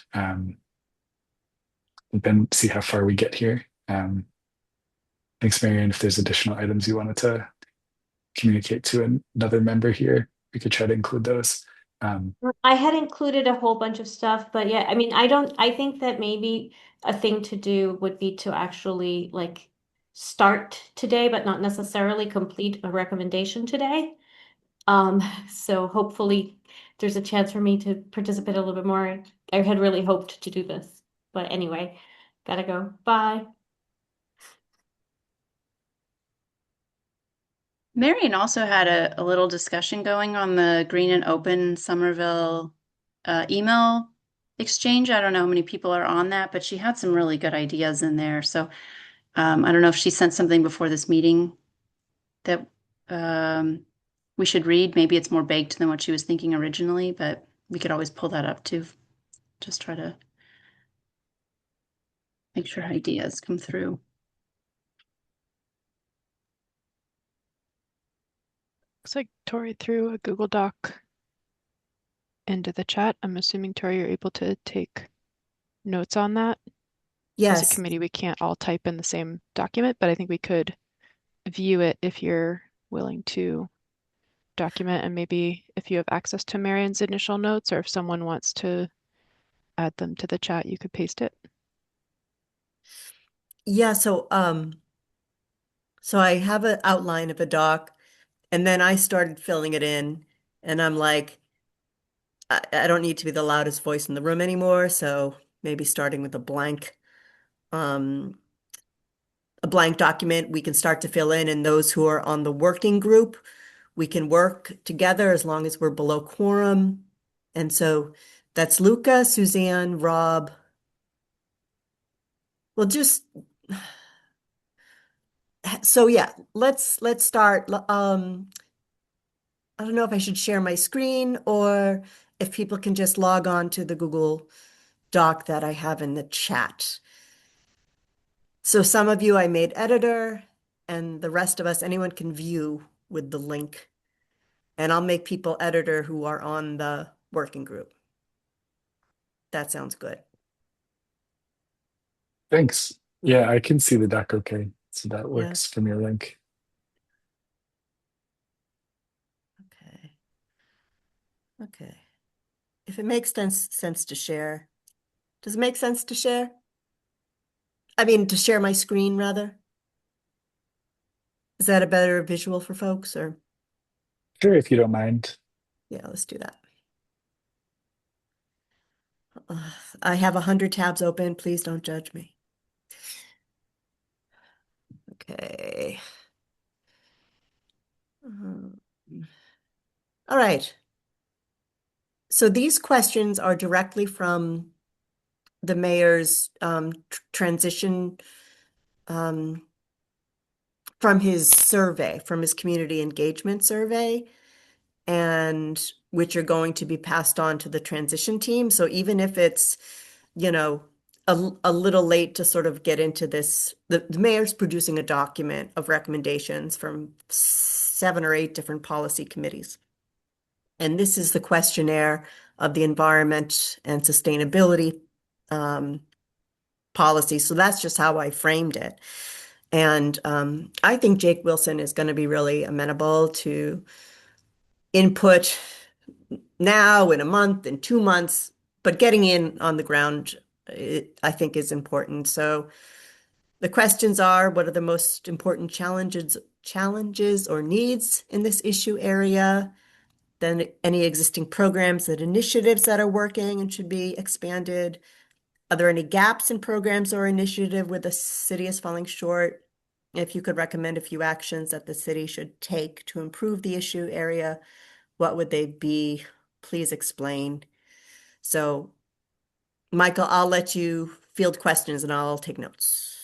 [SPEAKER 1] then see how far we get here. Thanks, Marion. If there's additional items you wanted to communicate to another member here, we could try to include those.
[SPEAKER 8] I had included a whole bunch of stuff, but yeah, I mean, I think that maybe a thing to do would be to actually like start today, but not necessarily complete a recommendation today. So hopefully there's a chance for me to participate a little bit more. I had really hoped to do this, but anyway, gotta go. Bye.
[SPEAKER 13] Marion also had a little discussion going on the Green and Open Somerville email exchange. I don't know how many people are on that, but she had some really good ideas in there. So I don't know if she sent something before this meeting that we should read. Maybe it's more baked than what she was thinking originally, but we could always pull that up too. Just try to make sure ideas come through.
[SPEAKER 6] Looks like Tori threw a Google Doc into the chat. I'm assuming, Tori, you're able to take notes on that. As a
[SPEAKER 11] Yes.
[SPEAKER 6] committee, we can't all type in the same document, but I think we could view it if you're willing to document, and maybe if you have access to Marion's initial notes, or if someone wants to add them to the chat, you could paste it.
[SPEAKER 11] Yeah, so I have an outline of a doc, and then I started filling it in, and I'm like, I don't need to be the loudest voice in the room anymore, so maybe starting with a blank document we can start to fill in, and those who are on the working group, we can work together as long as we're below quorum. And so that's Luca, Suzanne, Rob. Well, just so yeah, let's start. I don't know if I should share my screen or if people can just log on to the Google Doc that I have in the chat. So some of you I made editor, and the rest of us, anyone can view with the link. And I'll make people editor who are on the working group. That sounds good.
[SPEAKER 1] Thanks. Yeah, I can see the doc okay. So that works from your link.
[SPEAKER 11] Okay. Okay. If it makes sense to share. Does it make sense to share? I mean, to share my screen rather? Is that a better visual for folks, or?
[SPEAKER 1] Sure, if you don't mind.
[SPEAKER 11] Yeah, let's do that. I have 100 tabs open. Please don't judge me. Okay. All right. So these questions are directly from the mayor's transition from his survey, from his community engagement survey, and which are going to be passed on to the transition team. So even if it's, you know, a little late to sort of get into this, the mayor's producing a document of recommendations from 7 or 8 different policy committees. And this is the questionnaire of the environment and sustainability policy. So that's just how I framed it. And I think Jake Wilson is going to be really amenable to input now, in a month, in 2 months, but getting in on the ground, I think is important. So the questions are, what are the most important challenges or needs in this issue area? Then any existing programs and initiatives that are working and should be expanded. Are there any gaps in programs or initiative where the city is falling short? If you could recommend a few actions that the city should take to improve the issue area, what would they be? Please explain. So, Michael, I'll let you field questions and I'll take notes.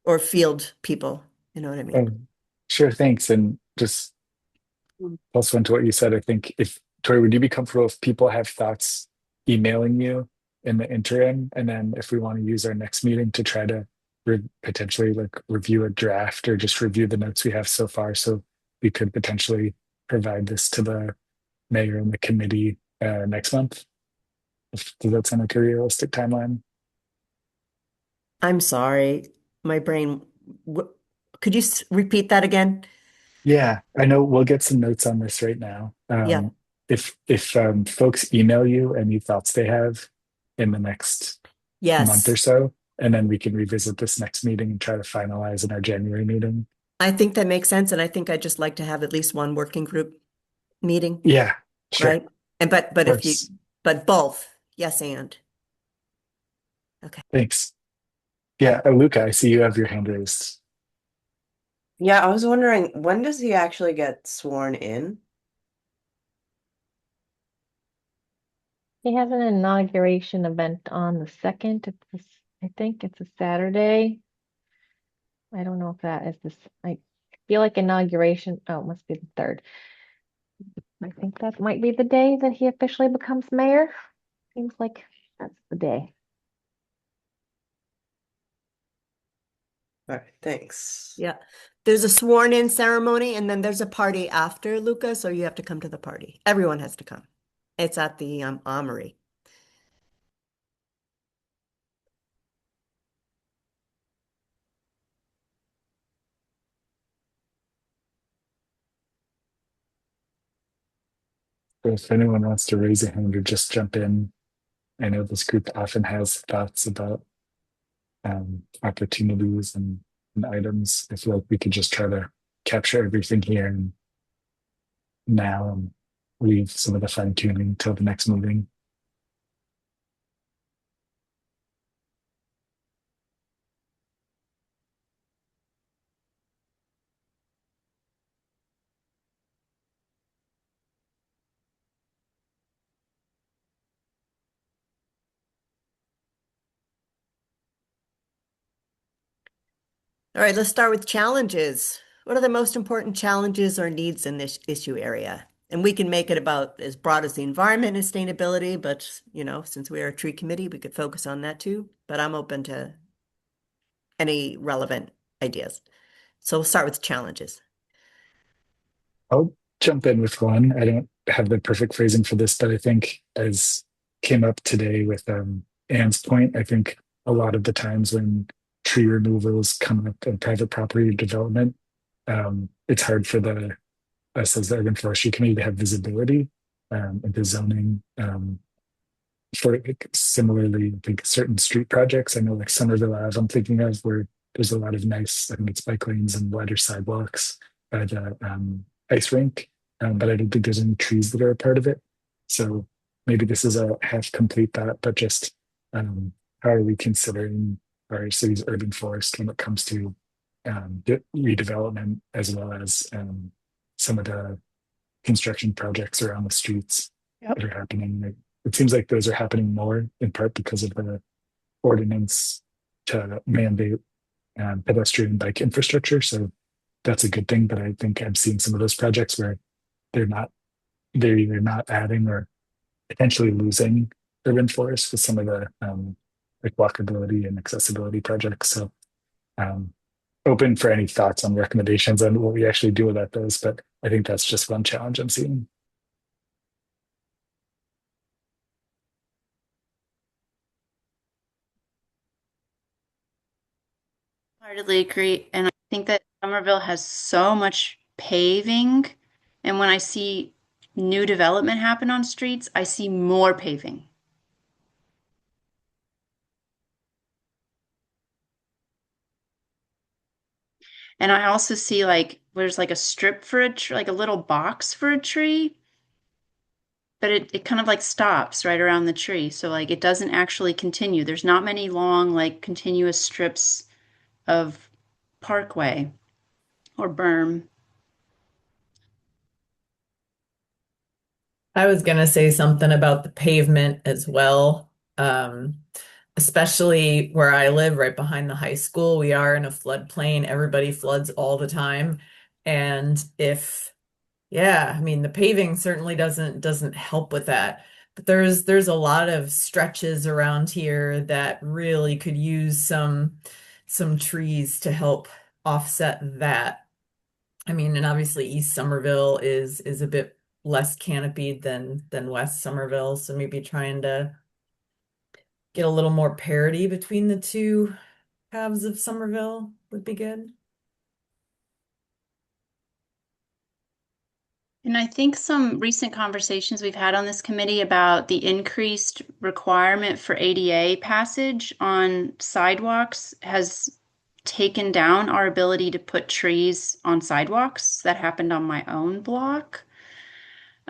[SPEAKER 11] Or field people, you know what I mean?
[SPEAKER 1] Sure, thanks. And just plus one to what you said, I think if Tori, would you be comfortable if people have thoughts emailing you in the interim? And then if we want to use our next meeting to try to potentially like review a draft or just review the notes we have so far, so we could potentially provide this to the mayor and the committee next month. Does that sound like a realistic timeline?
[SPEAKER 11] I'm sorry, my brain. Could you repeat that again?
[SPEAKER 1] Yeah, I know we'll get some notes on this right now.
[SPEAKER 11] Yeah.
[SPEAKER 1] If folks email you any thoughts they have in the next month or
[SPEAKER 11] Yes.
[SPEAKER 1] so, and then we can revisit this next meeting and try to finalize in our January meeting.
[SPEAKER 11] I think that makes sense, and I think I'd just like to have at least one working group meeting,
[SPEAKER 1] Yeah, sure.
[SPEAKER 11] right? And but
[SPEAKER 1] Of
[SPEAKER 11] if you
[SPEAKER 1] course.
[SPEAKER 11] but both, yes, and okay.
[SPEAKER 1] Thanks. Yeah, Luca, I see you have your hand raised.
[SPEAKER 7] Yeah, I was wondering, when does he actually get sworn in?
[SPEAKER 2] He has an inauguration event on the 2nd. I think it's a Saturday. I don't know if that is this. I feel like inauguration. Oh, it must be the 3rd. I think that might be the day that he officially becomes mayor. Seems like that's the day.
[SPEAKER 7] All right, thanks.
[SPEAKER 11] Yeah. There's a sworn in ceremony and then there's a party after, Luca, so you have to come to the party. Everyone has to come. It's at the Armory.
[SPEAKER 1] So if anyone wants to raise a hand or just jump in, I know this group often has thoughts about opportunities and items. I feel like we could just try to capture everything here and now and leave some of the fine tuning till the next meeting.
[SPEAKER 11] All right, let's start with challenges. What are the most important challenges or needs in this issue area? And we can make it about as broad as the environment and sustainability, but since we are a tree committee, we could focus on that too. But I'm open to any relevant ideas. So we'll start with challenges.
[SPEAKER 1] I'll jump in with one. I don't have the perfect phrasing for this, but I think as came up today with Anne's point, I think a lot of the times when tree removals come up in private property development, it's hard for us as the urban forestry committee to have visibility into zoning. For similarly, I think certain street projects, I know like Somerville Ave, I'm thinking of where there's a lot of nice, I think it's bike lanes and wider sidewalks by the ice rink, but I don't think there's any trees that are a part of it. So maybe this is a half complete thought, but just how are we considering our city's urban forest when it comes to redevelopment as well as some of the construction projects around the streets that are happening. It seems like those are happening more in part because of the ordinance to mandate pedestrian and bike infrastructure. So that's a good thing. But I think I'm seeing some of those projects where they're not, they're either not adding or potentially losing urban forests with some of the like walkability and accessibility projects. So um, open for any thoughts on recommendations on what we actually do about those. But I think that's just one challenge I'm seeing.
[SPEAKER 13] Heartedly agree. And I think that Somerville has so much paving. And when I see new development happen on streets, I see more paving. And I also see like there's like a strip for a tree, like a little box for a tree, but it kind of like stops right around the tree. So like it doesn't actually continue. There's not many long, like continuous strips of parkway or berm.
[SPEAKER 5] I was gonna say something about the pavement as well. Especially where I live, right behind the high school, we are in a floodplain. Everybody floods all the time. And if, yeah, I mean, the paving certainly doesn't help with that. But there's a lot of stretches around here that really could use some trees to help offset that. I mean, and obviously East Somerville is a bit less canopied than West Somerville, so maybe trying to get a little more parity between the two halves of Somerville would be good.
[SPEAKER 13] And I think some recent conversations we've had on this committee about the increased requirement for ADA passage on sidewalks has taken down our ability to put trees on sidewalks. That happened on my own block.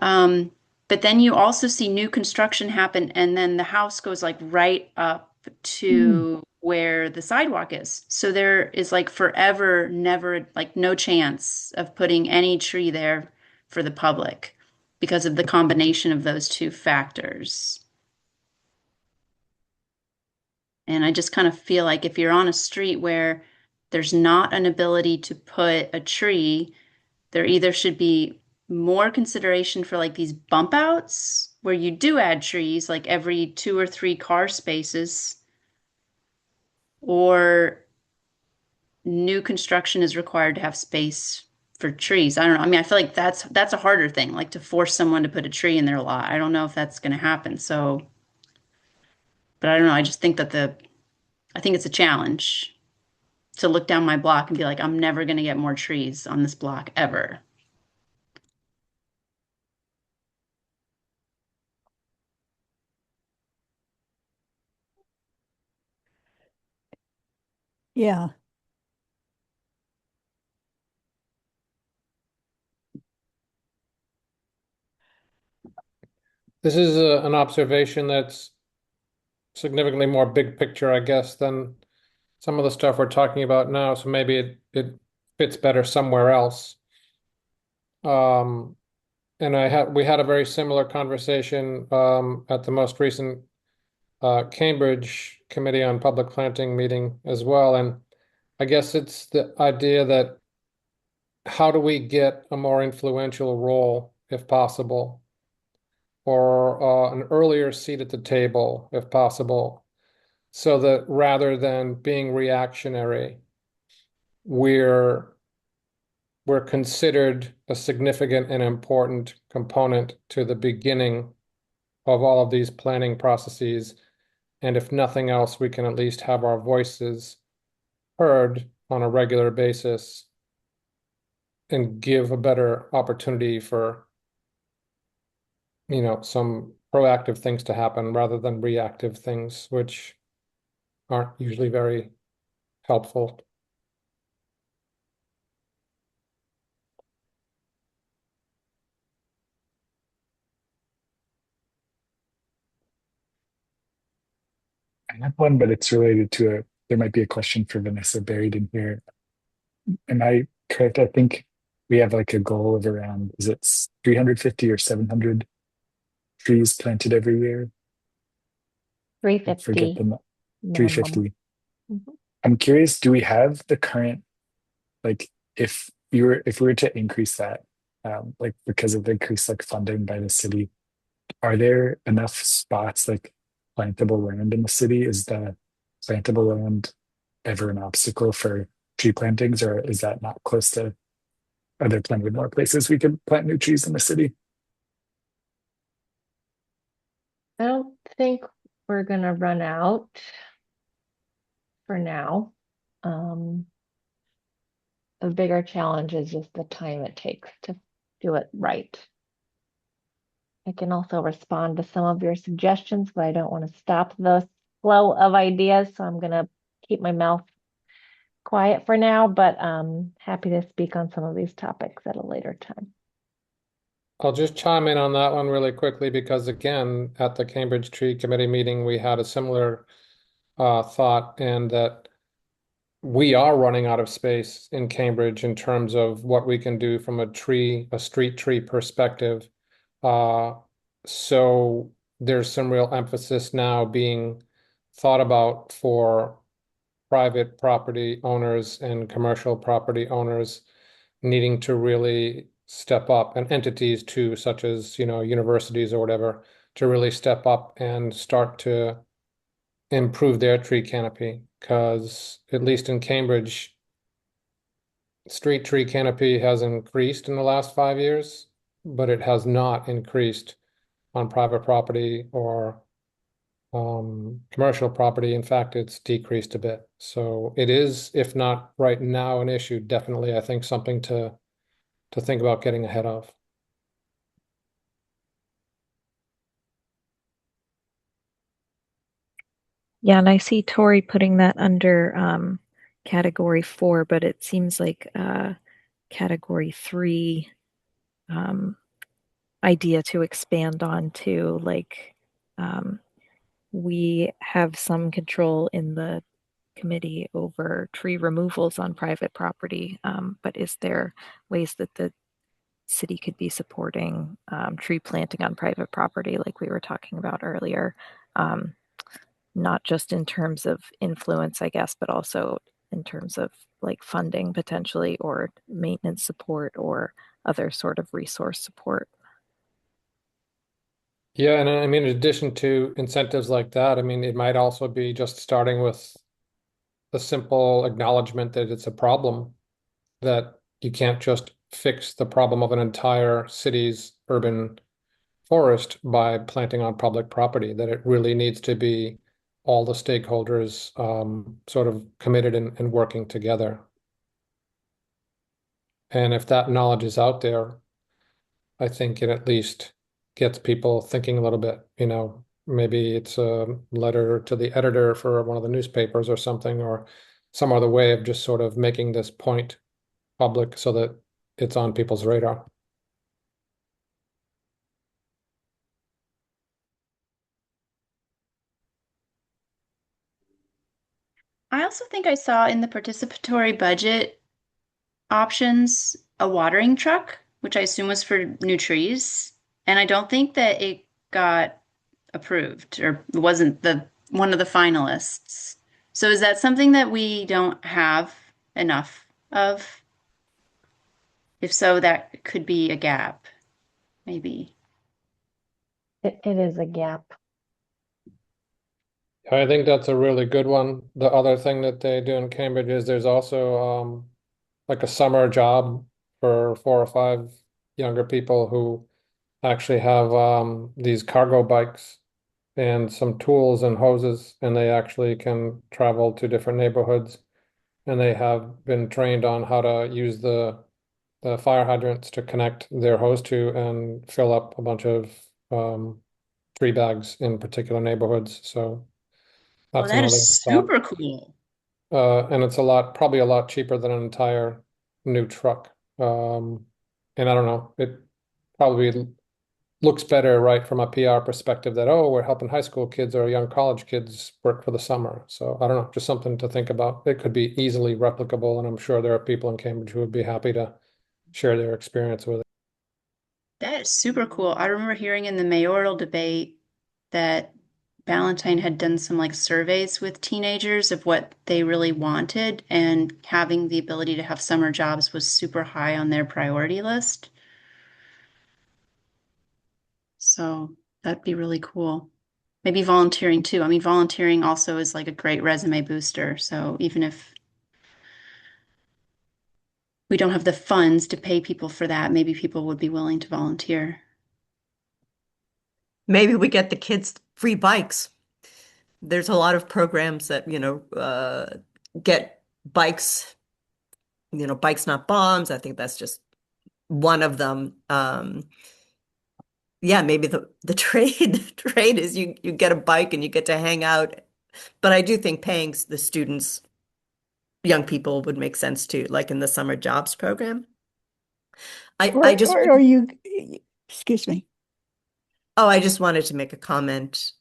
[SPEAKER 13] But then you also see new construction happen, and then the house goes like right up to where the sidewalk is. So there is like forever, never, like no chance of putting any tree there for the public because of the combination of those two factors. And I just kind of feel like if you're on a street where there's not an ability to put a tree, there either should be more consideration for like these bump outs where you do add trees like every 2 or 3 car spaces, or new construction is required to have space for trees. I don't know. I mean, I feel like that's a harder thing, like to force someone to put a tree in their lot. I don't know if that's going to happen. So, but I don't know. I just think that I think it's a challenge to look down my block and be like, I'm never going to get more trees on this block ever.
[SPEAKER 15] Yeah.
[SPEAKER 9] This is an observation that's significantly more big picture, I guess, than some of the stuff we're talking about now. So maybe it fits better somewhere else. And we had a very similar conversation at the most recent Cambridge Committee on Public Planting meeting as well. And I guess it's the idea that how do we get a more influential role, if possible, or an earlier seat at the table, if possible, so that rather than being reactionary, we're considered a significant and important component to the beginning of all of these planning processes. And if nothing else, we can at least have our voices heard on a regular basis and give a better opportunity for, some proactive things to happen rather than reactive things, which aren't usually very helpful.
[SPEAKER 1] have one, but it's related to there might be a question for Vanessa buried in here. Am I correct? I think we have like a goal of around, is it 350 or 700 trees planted every year? I forget
[SPEAKER 2] 350
[SPEAKER 1] the
[SPEAKER 2] minimum.
[SPEAKER 1] 350.
[SPEAKER 2] Mhm.
[SPEAKER 1] I'm curious, do we have the current, like if we were to increase that, like because of the increased like funding by the city, are there enough spots like plantable land in the city? Is the plantable land ever an obstacle for tree plantings, or is that not close to, are there plenty of more places we could plant new trees in the city?
[SPEAKER 2] I don't think we're gonna run out for now. Um, the bigger challenge is just the time it takes to do it right. I can also respond to some of your suggestions, but I don't want to stop the flow of ideas, so I'm gonna keep my mouth quiet for now, but happy to speak on some of these topics at a later time.
[SPEAKER 9] I'll just chime in on that one really quickly because again, at the Cambridge Tree Committee meeting, we had a similar thought, and that we are running out of space in Cambridge in terms of what we can do from a street tree perspective. Uh, so there's some real emphasis now being thought about for private property owners and commercial property owners needing to really step up, and entities too, such as, universities or whatever, to really step up and start to improve their tree canopy. Because at least in Cambridge, street tree canopy has increased in the last 5 years, but it has not increased on private property or commercial property. In fact, it's decreased a bit. So it is, if not right now, an issue, definitely, I think, something to think about getting ahead of.
[SPEAKER 10] Yeah, and I see Tori putting that under category 4, but it seems like category 3 um, idea to expand on to, like, we have some control in the committee over tree removals on private property, but is there ways that the city could be supporting tree planting on private property, like we were talking about earlier? Not just in terms of influence, I guess, but also in terms of like funding potentially, or maintenance support, or other sort of resource support.
[SPEAKER 9] Yeah, and I mean, in addition to incentives like that, I mean, it might also be just starting with a simple acknowledgement that it's a problem, that you can't just fix the problem of an entire city's urban forest by planting on public property, that it really needs to be all the stakeholders sort of committed and working together. And if that knowledge is out there, I think it at least gets people thinking a little bit, maybe it's a letter to the editor for one of the newspapers or something, or some other way of just sort of making this point public so that it's on people's radar.
[SPEAKER 13] I also think I saw in the participatory budget options a watering truck, which I assume was for new trees. And I don't think that it got approved or wasn't the one of the finalists. So is that something that we don't have enough of? If so, that could be a gap, maybe.
[SPEAKER 2] It is a gap.
[SPEAKER 9] I think that's a really good one. The other thing that they do in Cambridge is there's also like a summer job for 4 or 5 younger people who actually have these cargo bikes and some tools and hoses, and they actually can travel to different neighborhoods, and they have been trained on how to use the fire hydrants to connect their hose to and fill up a bunch of tree bags in particular neighborhoods. So
[SPEAKER 13] Oh,
[SPEAKER 9] that's
[SPEAKER 13] that
[SPEAKER 9] another
[SPEAKER 13] is
[SPEAKER 9] thought.
[SPEAKER 13] super cool.
[SPEAKER 9] And it's probably a lot cheaper than an entire new truck. And I don't know, it probably looks better, right, from a PR perspective that, oh, we're helping high school kids or young college kids work for the summer. So I don't know, just something to think about. It could be easily replicable, and I'm sure there are people in Cambridge who would be happy to share their experience with it.
[SPEAKER 13] That is super cool. I remember hearing in the mayoral debate that Ballantyne had done some like surveys with teenagers of what they really wanted, and having the ability to have summer jobs was super high on their priority list. So that'd be really cool. Maybe volunteering too. I mean, volunteering also is like a great resume booster. So even if we don't have the funds to pay people for that, maybe people would be willing to volunteer.
[SPEAKER 11] Maybe we get the kids free bikes. There's a lot of programs that, get bikes, bikes not bombs. I think that's just one of them. Yeah, maybe the trade the trade is you get a bike and you get to hang out. But I do think paying the students, young people, would make sense too, like in the summer jobs program. I just
[SPEAKER 15] Or you, excuse me.
[SPEAKER 11] Oh, I just wanted to make a comment.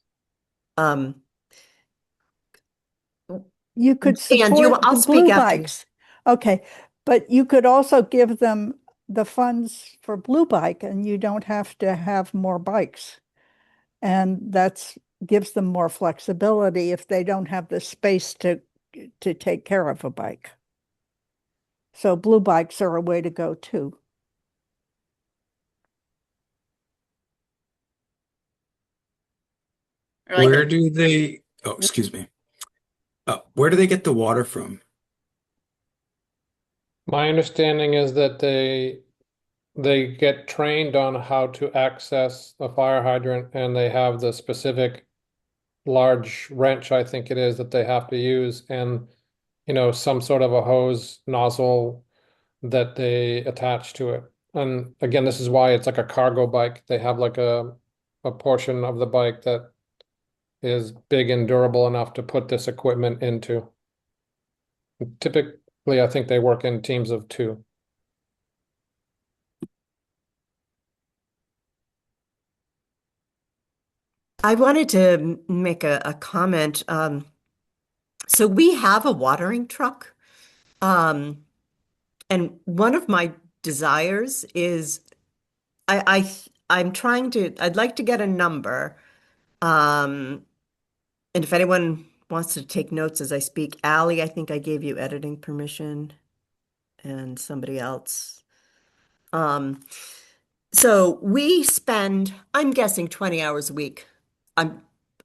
[SPEAKER 11] Um,
[SPEAKER 15] You could
[SPEAKER 11] and
[SPEAKER 15] support
[SPEAKER 11] I'll
[SPEAKER 15] the
[SPEAKER 11] speak
[SPEAKER 15] blue
[SPEAKER 11] after you.
[SPEAKER 15] bikes. Okay, but you could also give them the funds for blue bike and you don't have to have more bikes. And that's gives them more flexibility if they don't have the space to take care of a bike. So blue bikes are a way to go too.
[SPEAKER 13] Or like
[SPEAKER 4] Where do they, oh, excuse me. Where do they get the water from?
[SPEAKER 9] My understanding is that they get trained on how to access a fire hydrant, and they have the specific large wrench, I think it is, that they have to use, and some sort of a hose nozzle that they attach to it. And again, this is why it's like a cargo bike. They have like a portion of the bike that is big and durable enough to put this equipment into. Typically, I think they work in teams of two.
[SPEAKER 11] I wanted to make a comment. So we have a watering truck. Um, and one of my desires is I'm trying to, I'd like to get a number. Um, and if anyone wants to take notes as I speak, Allie, I think I gave you editing permission and somebody else. Um, so we spend, I'm guessing 20 hours a week. I'm,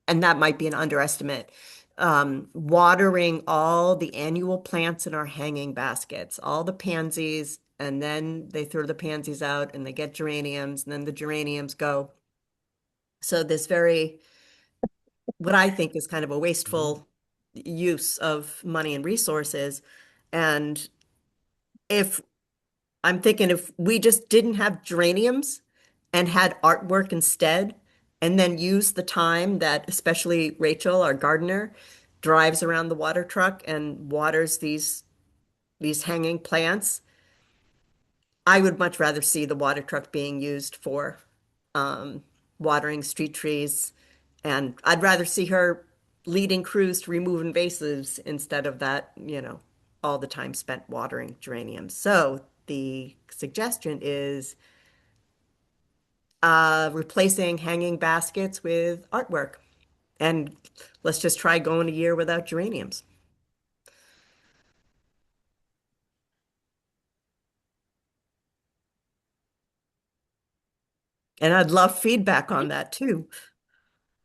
[SPEAKER 11] and that might be an underestimate. Watering all the annual plants in our hanging baskets, all the pansies, and then they throw the pansies out and they get geraniums, and then the geraniums go. So this very, what I think is kind of a wasteful use of money and resources. And if I'm thinking if we just didn't have geraniums and had artwork instead, and then use the time that especially Rachel, our gardener, drives around the water truck and waters these hanging plants, I would much rather see the water truck being used for watering street trees, and I'd rather see her leading crews to remove invasives instead of that, all the time spent watering geraniums. So the suggestion is replacing hanging baskets with artwork. And let's just try going a year without geraniums. And I'd love feedback on that too.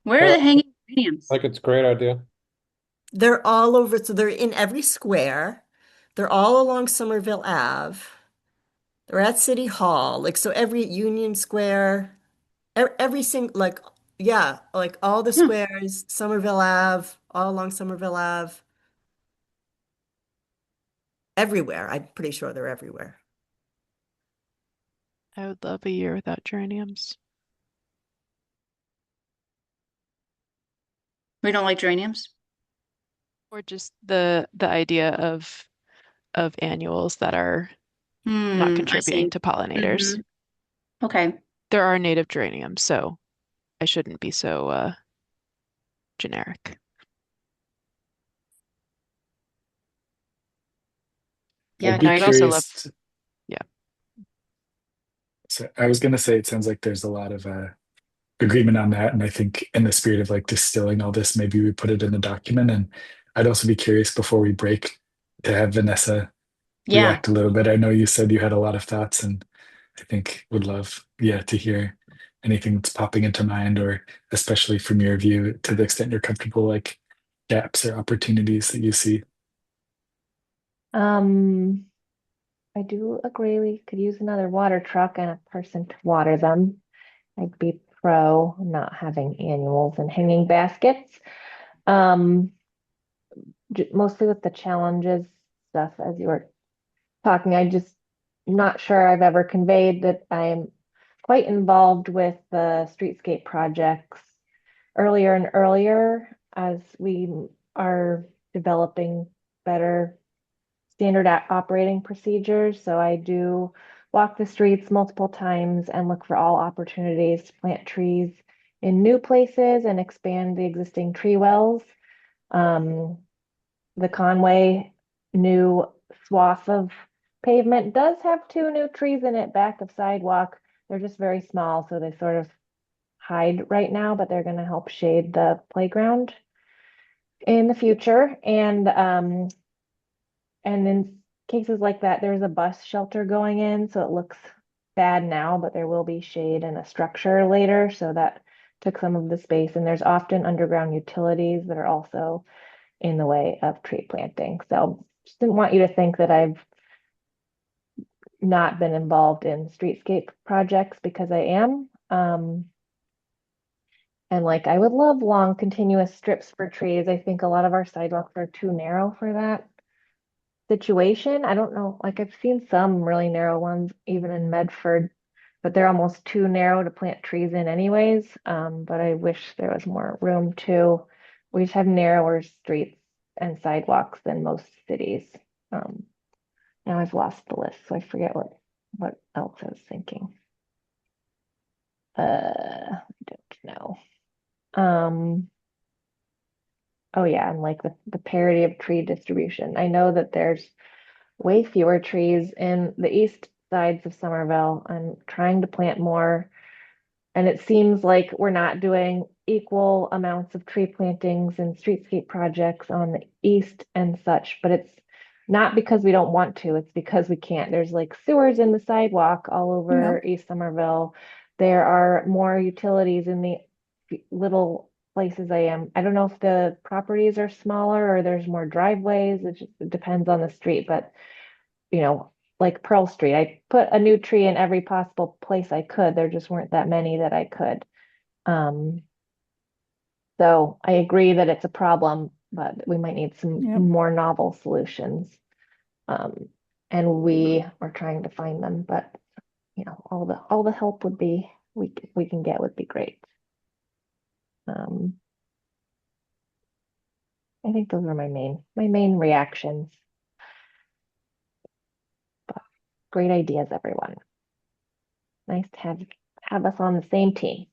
[SPEAKER 13] where are
[SPEAKER 9] Yeah,
[SPEAKER 13] the hanging geraniums?
[SPEAKER 9] like it's a great idea.
[SPEAKER 11] They're all over, so they're in every square. They're all along Somerville Ave. They're at City Hall. Like, so every Union Square, every single, like, yeah, like all the
[SPEAKER 13] Hmm.
[SPEAKER 11] squares, Somerville Ave, all along Somerville Ave, everywhere. I'm pretty sure they're everywhere.
[SPEAKER 6] I would love a year without geraniums.
[SPEAKER 13] We don't like geraniums?
[SPEAKER 6] Or just the idea of annuals that are not
[SPEAKER 13] I
[SPEAKER 6] contributing
[SPEAKER 13] see.
[SPEAKER 6] to pollinators.
[SPEAKER 13] Mhm. Okay.
[SPEAKER 6] there are native geraniums, so I shouldn't be so generic.
[SPEAKER 13] Yeah,
[SPEAKER 1] I'd be
[SPEAKER 6] I'd also love,
[SPEAKER 1] curious.
[SPEAKER 6] yeah.
[SPEAKER 1] So I was going to say, it sounds like there's a lot of agreement on that. And I think in the spirit of like distilling all this, maybe we put it in the document. And I'd also be curious before we break to have Vanessa
[SPEAKER 13] yeah.
[SPEAKER 1] react a little bit. I know you said you had a lot of thoughts, and I think would love, yeah, to hear anything that's popping into mind, or especially from your view, to the extent you're comfortable, like gaps or opportunities that you see.
[SPEAKER 2] Um, I do agree we could use another water truck and a person to water them. I'd be pro not having annuals and hanging baskets. Um, mostly with the challenges stuff as you were talking, I just not sure I've ever conveyed that I'm quite involved with the streetscape projects earlier and earlier as we are developing better standard operating procedures. So I do walk the streets multiple times and look for all opportunities to plant trees in new places and expand the existing tree wells. Um, the Conway new swath of pavement does have two new trees in it back of sidewalk. They're just very small, so they sort of hide right now, but they're going to help shade the playground in the future. And in cases like that, there's a bus shelter going in, so it looks bad now, but there will be shade and a structure later, so that took some of the space. And there's often underground utilities that are also in the way of tree planting. So just didn't want you to think that I've not been involved in streetscape projects because I am. And like I would love long continuous strips for trees. I think a lot of our sidewalks are too narrow for that situation. I don't know, like I've seen some really narrow ones even in Medford, but they're almost too narrow to plant trees in anyways. But I wish there was more room too. We just have narrower streets and sidewalks than most cities. Um, now I've lost the list, so I forget what else I was thinking. I don't know. Oh yeah, and like the parity of tree distribution. I know that there's way fewer trees in the east sides of Somerville. I'm trying to plant more, and it seems like we're not doing equal amounts of tree plantings and streetscape projects on the east and such, but it's not because we don't want to, it's because we can't. There's like sewers in the sidewalk all
[SPEAKER 15] Yeah.
[SPEAKER 2] over East Somerville. There are more utilities in the little places I am. I don't know if the properties are smaller or there's more driveways. It depends on the street, but you know, like Pearl Street, I put a new tree in every possible place I could. There just weren't that many that I could. Um, so I agree that it's a problem, but we might need some
[SPEAKER 15] Yep.
[SPEAKER 2] more novel solutions. Um, and we are trying to find them, but you know, all the help would be we can get would be great. Um, I think those are my main reactions. But great ideas, everyone. Nice to have us on the same team.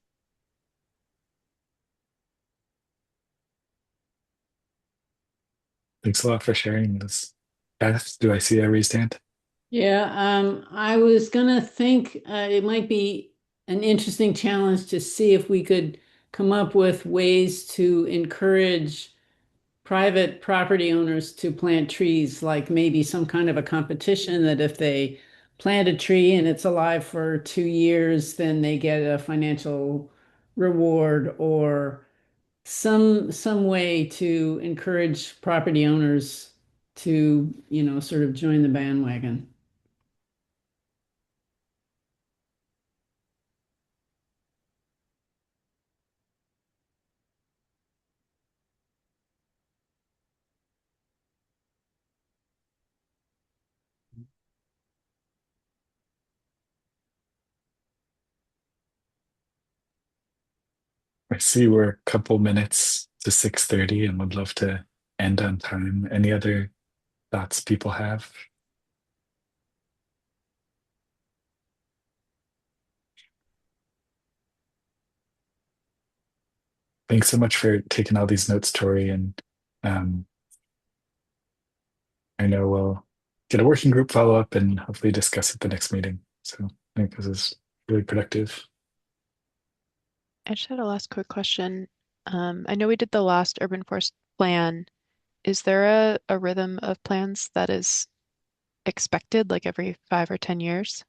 [SPEAKER 1] Thanks a lot for sharing this. Beth, do I see a raised hand?
[SPEAKER 14] Yeah, I was gonna think it might be an interesting challenge to see if we could come up with ways to encourage private property owners to plant trees, like maybe some kind of a competition that if they plant a tree and it's alive for 2 years, then they get a financial reward or some way to encourage property owners to, sort of join the bandwagon.
[SPEAKER 1] I see we're a couple minutes to 6:30 and would love to end on time. Any other thoughts people have? thanks so much for taking all these notes, Tori. And um, I know we'll get a working group follow up and hopefully discuss at the next meeting. So I think this is really productive.
[SPEAKER 6] I just had a last quick question. I know we did the last urban forest plan. Is there a rhythm of plans that is expected, like every 5 or 10 years?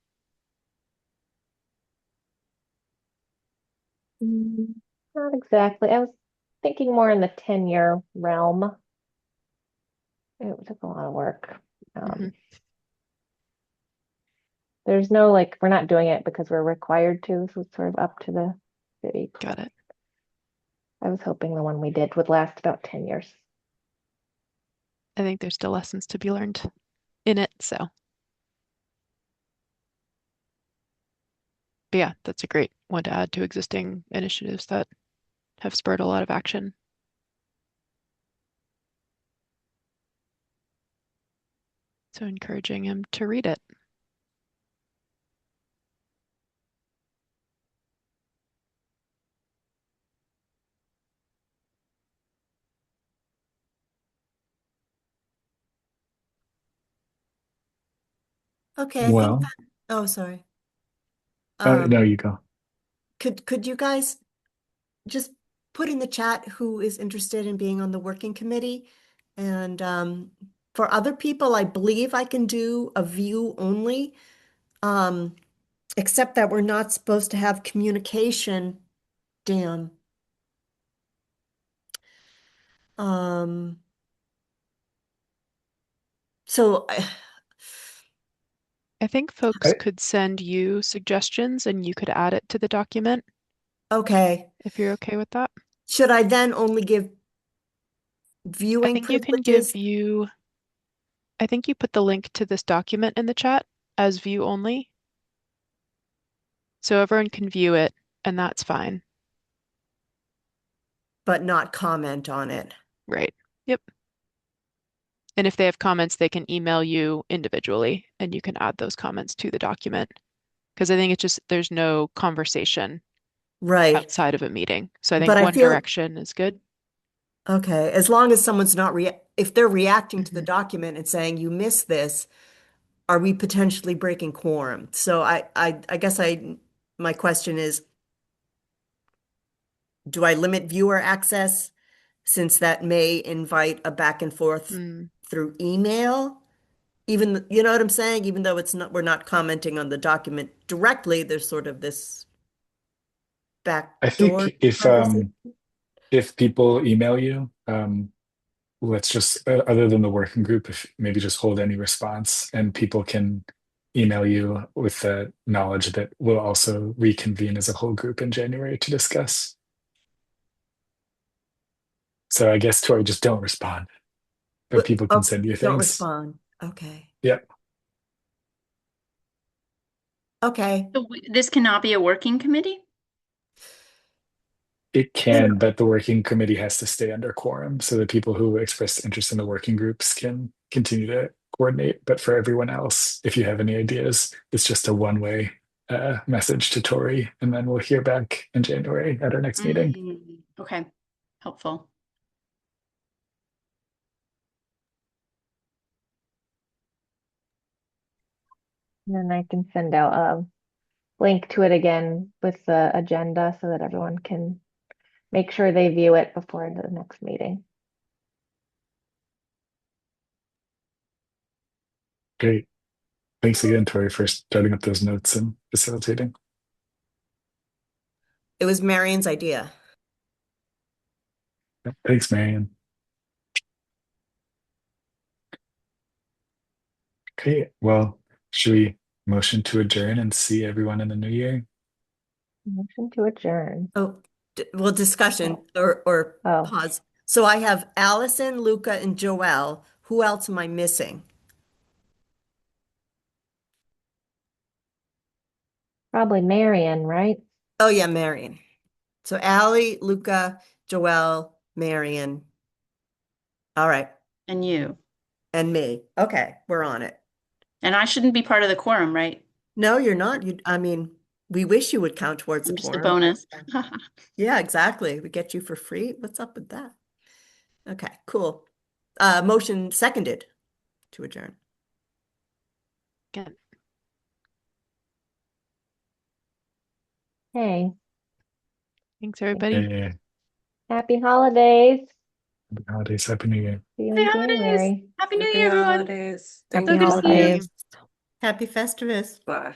[SPEAKER 2] Not exactly. I was thinking more in the 10-year realm. It took a lot of work.
[SPEAKER 6] Mhm.
[SPEAKER 2] There's no like, we're not doing it because we're required to, so it's sort of up to the city.
[SPEAKER 6] Got it.
[SPEAKER 2] I was hoping the one we did would last about 10 years.
[SPEAKER 6] I think there's still lessons to be learned in it, so. But yeah, that's a great one to add to existing initiatives that have spurred a lot of action. So encouraging him to read it.
[SPEAKER 11] Okay, I think
[SPEAKER 1] Well,
[SPEAKER 11] that, oh, sorry.
[SPEAKER 1] no, you go.
[SPEAKER 11] Could you guys just put in the chat who is interested in being on the working committee? And for other people, I believe I can do a view only, except that we're not supposed to have communication. Damn. Um, so
[SPEAKER 6] I think folks
[SPEAKER 1] I,
[SPEAKER 6] could send you suggestions and you could add it to the document
[SPEAKER 11] okay.
[SPEAKER 6] if you're okay with that.
[SPEAKER 11] Should I then only give
[SPEAKER 6] I
[SPEAKER 11] viewing
[SPEAKER 6] think you can give
[SPEAKER 11] privileges?
[SPEAKER 6] view, I think you put the link to this document in the chat as view only. So everyone can view it and that's fine.
[SPEAKER 11] But not comment on it.
[SPEAKER 6] Right. Yep. And if they have comments, they can email you individually and you can add those comments to the document. Because I think it's just, there's no conversation
[SPEAKER 11] Right.
[SPEAKER 6] outside of a meeting. So I
[SPEAKER 11] But
[SPEAKER 6] think
[SPEAKER 11] I
[SPEAKER 6] one
[SPEAKER 11] feel,
[SPEAKER 6] direction is good.
[SPEAKER 11] okay, as long as someone's not if they're reacting to the
[SPEAKER 6] Mhm.
[SPEAKER 11] document and saying you missed this, are we potentially breaking quorum? So I guess my question is, do I limit viewer access since that may invite a back and forth
[SPEAKER 6] Mm.
[SPEAKER 11] through email? Even, you know what I'm saying? Even though it's not, we're not commenting on the document directly, there's sort of this
[SPEAKER 1] I
[SPEAKER 11] backdoor
[SPEAKER 1] think
[SPEAKER 11] conversation.
[SPEAKER 1] if people email you, let's just other than the working group, if maybe just hold any response and people can email you with the knowledge that we'll also reconvene as a whole group in January to discuss. So I guess Tori, just don't respond, but people can
[SPEAKER 11] Oh,
[SPEAKER 1] send you
[SPEAKER 11] don't
[SPEAKER 1] things.
[SPEAKER 11] respond. Okay.
[SPEAKER 1] Yep.
[SPEAKER 11] Okay.
[SPEAKER 13] So this cannot be a working committee?
[SPEAKER 1] It
[SPEAKER 11] No, no.
[SPEAKER 1] can, but the working committee has to stay under quorum. So the people who express interest in the working groups can continue to coordinate. But for everyone else, if you have any ideas, it's just a one-way message to Tori, and then we'll hear back in January at our next meeting.
[SPEAKER 13] Okay, helpful.
[SPEAKER 2] And then I can send out a link to it again with the agenda so that everyone can make sure they view it before the next meeting.
[SPEAKER 1] Great. Thanks again, Tori, for starting up those notes and facilitating.
[SPEAKER 11] It was Marion's idea.
[SPEAKER 1] Thanks, Marion. Okay, well, should we motion to adjourn and see everyone in the new year?
[SPEAKER 2] Motion to adjourn.
[SPEAKER 11] Oh, well, discussion or
[SPEAKER 2] Oh,
[SPEAKER 11] pause. So I have Allison, Luca, and Joelle. Who else am I missing?
[SPEAKER 2] probably Marion, right?
[SPEAKER 11] Oh yeah, Marion. So Allie, Luca, Joelle, Marion. All right.
[SPEAKER 13] And you.
[SPEAKER 11] And me. Okay, we're on it.
[SPEAKER 13] And I shouldn't be part of the quorum, right?
[SPEAKER 11] No, you're not. I mean, we wish you would count towards the
[SPEAKER 13] Just a
[SPEAKER 11] quorum.
[SPEAKER 13] bonus.
[SPEAKER 11] Yeah, exactly. We get you for free. What's up with that? Okay, cool. Motion seconded to adjourn.
[SPEAKER 6] Good.
[SPEAKER 2] Okay.
[SPEAKER 6] Thanks, everybody.
[SPEAKER 1] Yeah.
[SPEAKER 2] Happy holidays.
[SPEAKER 1] Happy holidays, happy New Year.
[SPEAKER 2] See you
[SPEAKER 13] Happy
[SPEAKER 2] in
[SPEAKER 13] holidays.
[SPEAKER 2] January.
[SPEAKER 13] Happy New
[SPEAKER 7] Happy
[SPEAKER 13] Year, everyone.
[SPEAKER 7] holidays.
[SPEAKER 2] Happy
[SPEAKER 13] So good to see you.
[SPEAKER 2] holidays.
[SPEAKER 11] Happy Festivus.
[SPEAKER 7] Bye.